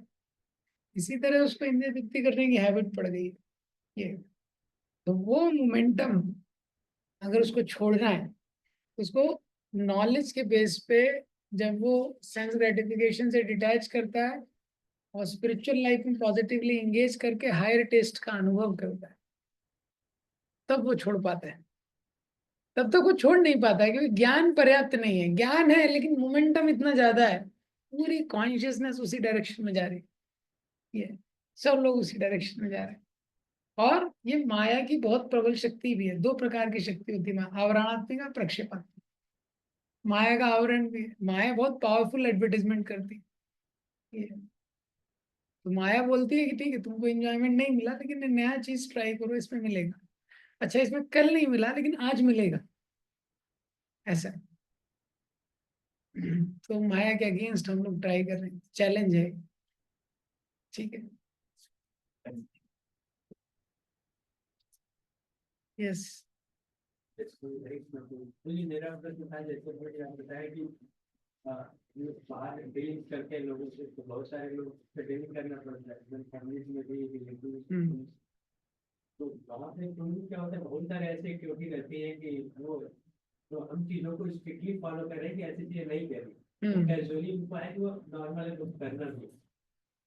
इसी तरह उसको इंद्रिय तृप्ति करने की हैबिट पड़ गई है ये। तो वो मोमेंटम अगर उसको छोड़ना है, उसको नॉलेज के बेस पे, जब वो सेंस ग्रेटिफिकेशन से डिटैच करता है और स्पिरिचुअल लाइफ में पॉजिटिवली एंगेज करके हायर टेस्ट का अनुभव करता है, तब वो छोड़ पाता है। तब तक वो छोड़ नहीं पाता है, क्योंकि ज्ञान पर्याप्त नहीं है। ज्ञान है लेकिन मोमेंटम इतना ज्यादा है, पूरी कॉन्शियसनेस उसी डायरेक्शन में जा रही है, ये सब लोग उसी डायरेक्शन में जा रहे हैं। और ये माया की बहुत प्रबल शक्ति भी है। दो प्रकार की शक्ति होती है, आवरणात्मिक और प्रक्षेपात्मक। माया का आवरण भी है, माया बहुत पावरफुल एडवर्टाइजमेंट करती है ये। तो माया बोलती है कि ठीक है, तुमको एंजॉयमेंट नहीं मिला, लेकिन ये नया चीज ट्राई करो, इसमें मिलेगा। अच्छा, इसमें कल नहीं मिला लेकिन आज मिलेगा, ऐसा है। तो माया के अगेंस्ट हम लोग ट्राई कर रहे हैं, चैलेंज है, ठीक है। यस। मुझे मेरा प्रश्न था, जैसे मुझे आप बताया कि बाहर डीलिंग करके लोगों से, तो बहुत सारे लोग से डीलिंग करना पड़ता है, फैमिली में भी relatives। तो वहाँ पे उनको क्या होता है, बहुत सारे ऐसे एक्टिविटी रहती है कि वो, तो हम चीजों को स्ट्रिक्टली फॉलो करें कि ऐसी चीजें नहीं करें, कैजुअली उनको है कि वो नॉर्मल है, तो करना भी।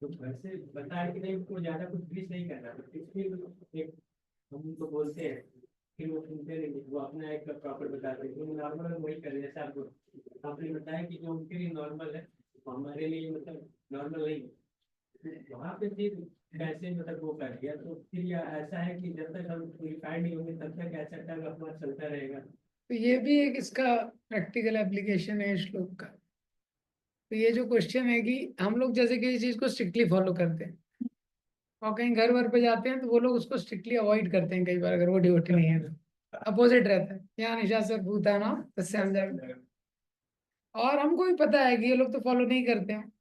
तो घर से बताया कि नहीं, उनको ज्यादा कुछ भी नहीं करना, तो इसलिए एक हम उनको बोलते हैं, फिर वो सुनते नहीं, वो अपना एक प्रॉपर बताते हैं, जो नॉर्मल है वही करें। जैसे आपको आपने बताया कि जो उनके लिए नॉर्मल है वो हमारे लिए मतलब नॉर्मल नहीं है। वहाँ पे फिर कैसे मतलब वो कर दिया, तो फिर यह ऐसा है कि जब तक हम प्यूरिफाइड नहीं होंगे तब तक ऐसा टग अपना चलता रहेगा। तो ये भी एक इसका प्रैक्टिकल एप्लीकेशन है इस श्लोक का। तो ये जो क्वेश्चन है कि हम लोग जैसे किसी चीज को स्ट्रिक्टली फॉलो करते हैं और कहीं घर वर पे जाते हैं तो वो लोग उसको स्ट्रिक्टली अवॉइड करते हैं कई बार, अगर वो ड्यूटी नहीं है तो अपोजिट रहता है, यहाँ निशा सर भूताना तस्याम जाए। और हमको भी पता है कि ये लोग तो फॉलो नहीं करते हैं,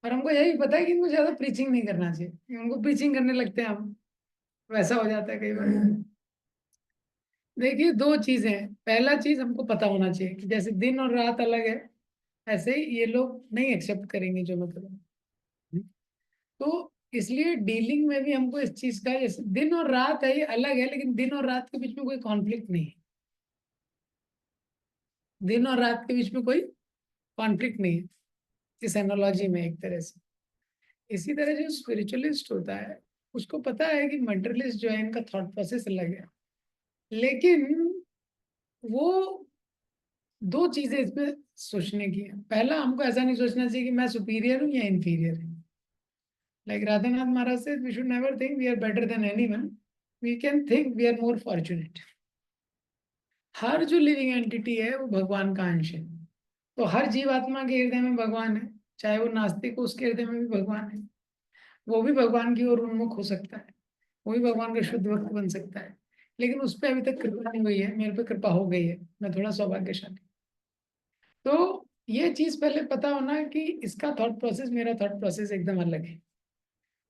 और हमको यही पता है कि इनको ज्यादा प्रीचिंग नहीं करना चाहिए, कि उनको प्रीचिंग करने लगते हैं हम, वैसा हो जाता है कई बार। देखिए दो चीजें हैं, पहला चीज हमको पता होना चाहिए कि जैसे दिन और रात अलग है, ऐसे ही ये लोग नहीं एक्सेप्ट करेंगे जो मैं करूँ। तो इसलिए डीलिंग में भी हमको इस चीज का, जैसे दिन और रात है ये अलग है, लेकिन दिन और रात के बीच में कोई कॉन्फ्लिक्ट नहीं है। दिन और रात के बीच में कोई कॉन्फ्लिक्ट नहीं है इस एनालॉजी में एक तरह से। इसी तरह जो स्पिरिचुअलिस्ट होता है उसको पता है कि मटेरियलिस्ट जो है इनका थॉट प्रोसेस अलग है, लेकिन वो दो चीजें इसमें सोचने की है। पहला, हमको ऐसा नहीं सोचना चाहिए कि मैं सुपीरियर हूँ या इंफीरियर हूँ। Like Radhanath Maharaj says, we should never think we are better than anyone, we can think we are more fortunate. हर जो लिविंग एंटिटी है वो भगवान का अंश है, तो हर जीवात्मा के हृदय में भगवान है, चाहे वो नास्तिक हो उसके हृदय में भी भगवान है, वो भी भगवान की ओर उन्मुख हो सकता है, वो भी भगवान का शुद्ध भक्त बन सकता है। लेकिन उस पर अभी तक कृपा नहीं हुई है, मेरे पे कृपा हो गई है, मैं थोड़ा सौभाग्यशाली। तो ये चीज पहले पता होना कि इसका थॉट प्रोसेस मेरा थॉट प्रोसेस एकदम अलग है,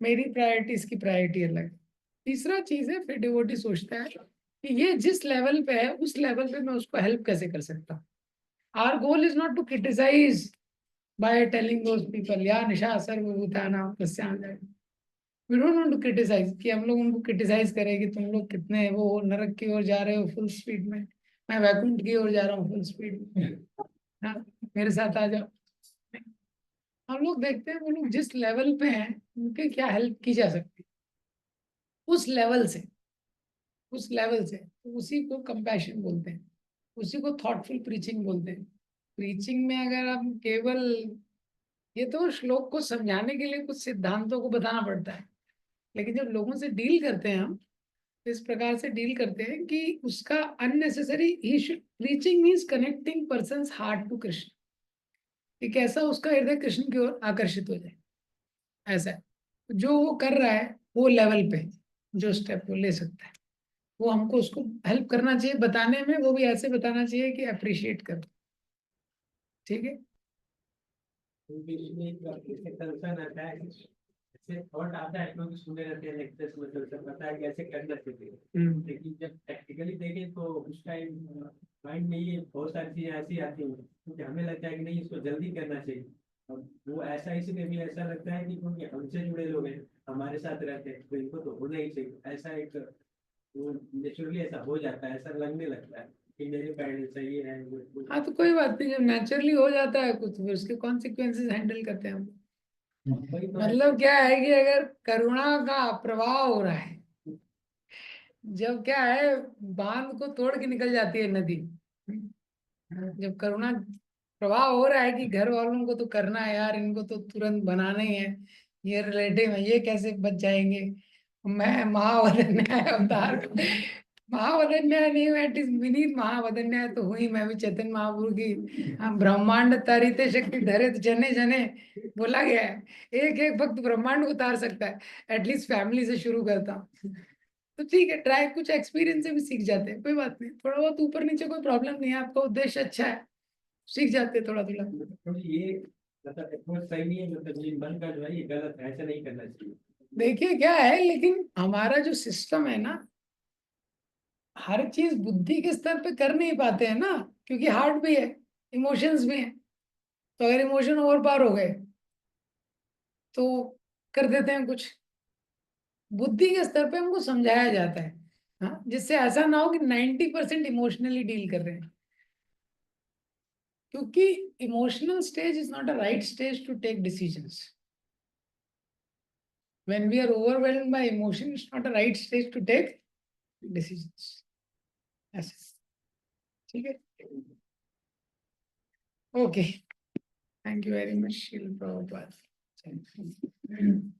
मेरी प्रायोरिटी इसकी प्रायोरिटी अलग है। तीसरा चीज है, फिर डिवोटी सोचता है कि ये जिस लेवल पे है उस लेवल पे मैं उसको हेल्प कैसे कर सकता हूँ। Our goal is not to criticize by telling those people या निशा सर्वभूतानां तस्याम जायते। We don't want to criticize, कि हम लोग उनको क्रिटिसाइज करें कि तुम लोग कितने वो नरक की ओर जा रहे हो फुल स्पीड में, मैं वैकुंठ की ओर जा रहा हूँ फुल स्पीड में, हाँ मेरे साथ आ जाओ। हम लोग देखते हैं वो लोग जिस लेवल पे हैं उनके क्या हेल्प की जा सकती है, उस लेवल से, उस लेवल से, तो उसी को कंपैशन बोलते हैं, उसी को थॉटफुल प्रीचिंग बोलते हैं। प्रीचिंग में अगर हम केवल, ये तो श्लोक को समझाने के लिए कुछ सिद्धांतों को बताना पड़ता है, लेकिन जब लोगों से डील करते हैं हम तो इस प्रकार से डील करते हैं कि उसका unnecessary, preaching means connecting persons heart to Krishna, कि कैसा उसका हृदय कृष्ण की ओर आकर्षित हो जाए। ऐसा है, जो वो कर रहा है वो लेवल पे जो स्टेप वो ले सकता है, वो हमको उसको हेल्प करना चाहिए बताने में, वो भी ऐसे बताना चाहिए कि अप्रिशिएट कर। ठीक है। कंसर्न आता है, ऐसे थॉट आता है, लोग सुने रहते हैं लेक्चर्स में, तो पता है कैसे करना चाहिए, लेकिन जब प्रैक्टिकली देखें तो उस टाइम माइंड में ये बहुत सारी चीजें ऐसी आती हैं क्योंकि हमें लगता है कि नहीं इसको जल्दी करना चाहिए। अब वो ऐसा इसलिए भी ऐसा लगता है कि क्योंकि हमसे जुड़े लोग हैं, हमारे साथ रहते हैं, तो इनको तो होना ही चाहिए, ऐसा एक वो नेचुरली ऐसा हो जाता है, ऐसा लगने लगता है कि मेरे पेरेंट्स सही है हाँ तो कोई बात नहीं, जब नेचुरली हो जाता है कुछ, फिर उसके कॉन्सिक्वेंसेस हैंडल करते हैं हम। वही तो मतलब क्या है कि अगर करुणा का प्रवाह हो रहा है, जब क्या है बांध को तोड़ के निकल जाती है नदी, जब करुणा प्रवाह हो रहा है कि घर वालों को तो करना है यार, इनको तो तुरंत बनाना ही है, ये रिलेटिव है ये कैसे बच जाएंगे, मैं महावदन्याय अवतार, महावदन्याय नहीं मैं इट इज विनीत महावदन्याय तो हुई, मैं भी चैतन्य महाप्रभु की, हाँ, ब्रह्मांड तारिते शक्ति धरे जने जने बोला गया है, एक एक भक्त ब्रह्मांड को उतार सकता है। एटलीस्ट फैमिली से शुरू करता हूँ, तो ठीक है, ट्राई, कुछ एक्सपीरियंस से भी सीख जाते हैं, कोई बात नहीं, थोड़ा बहुत ऊपर नीचे कोई प्रॉब्लम नहीं है, आपका उद्देश्य अच्छा है, सीख जाते हैं थोड़ा थोड़ा। तो ये मतलब अप्रोच सही नहीं है, मतलब ये मन का जो है ये गलत है, ऐसा नहीं करना चाहिए। देखिए क्या है, लेकिन हमारा जो सिस्टम है ना, हर चीज बुद्धि के स्तर पे कर नहीं पाते हैं ना, क्योंकि हार्ट भी है, इमोशंस भी है। तो अगर इमोशन ओवर पावर हो गए तो कर देते हैं कुछ, बुद्धि के स्तर पे हमको समझाया जाता है, हाँ, जिससे ऐसा ना हो कि 90% इमोशनली डील कर रहे हैं, क्योंकि emotional stage is not a right stage to take decisions. When we are overwhelmed by emotion, it's not a right stage to take decisions. ऐसे, ठीक है? Okay. Thank you very much, Shri Prabhupada. Thank you.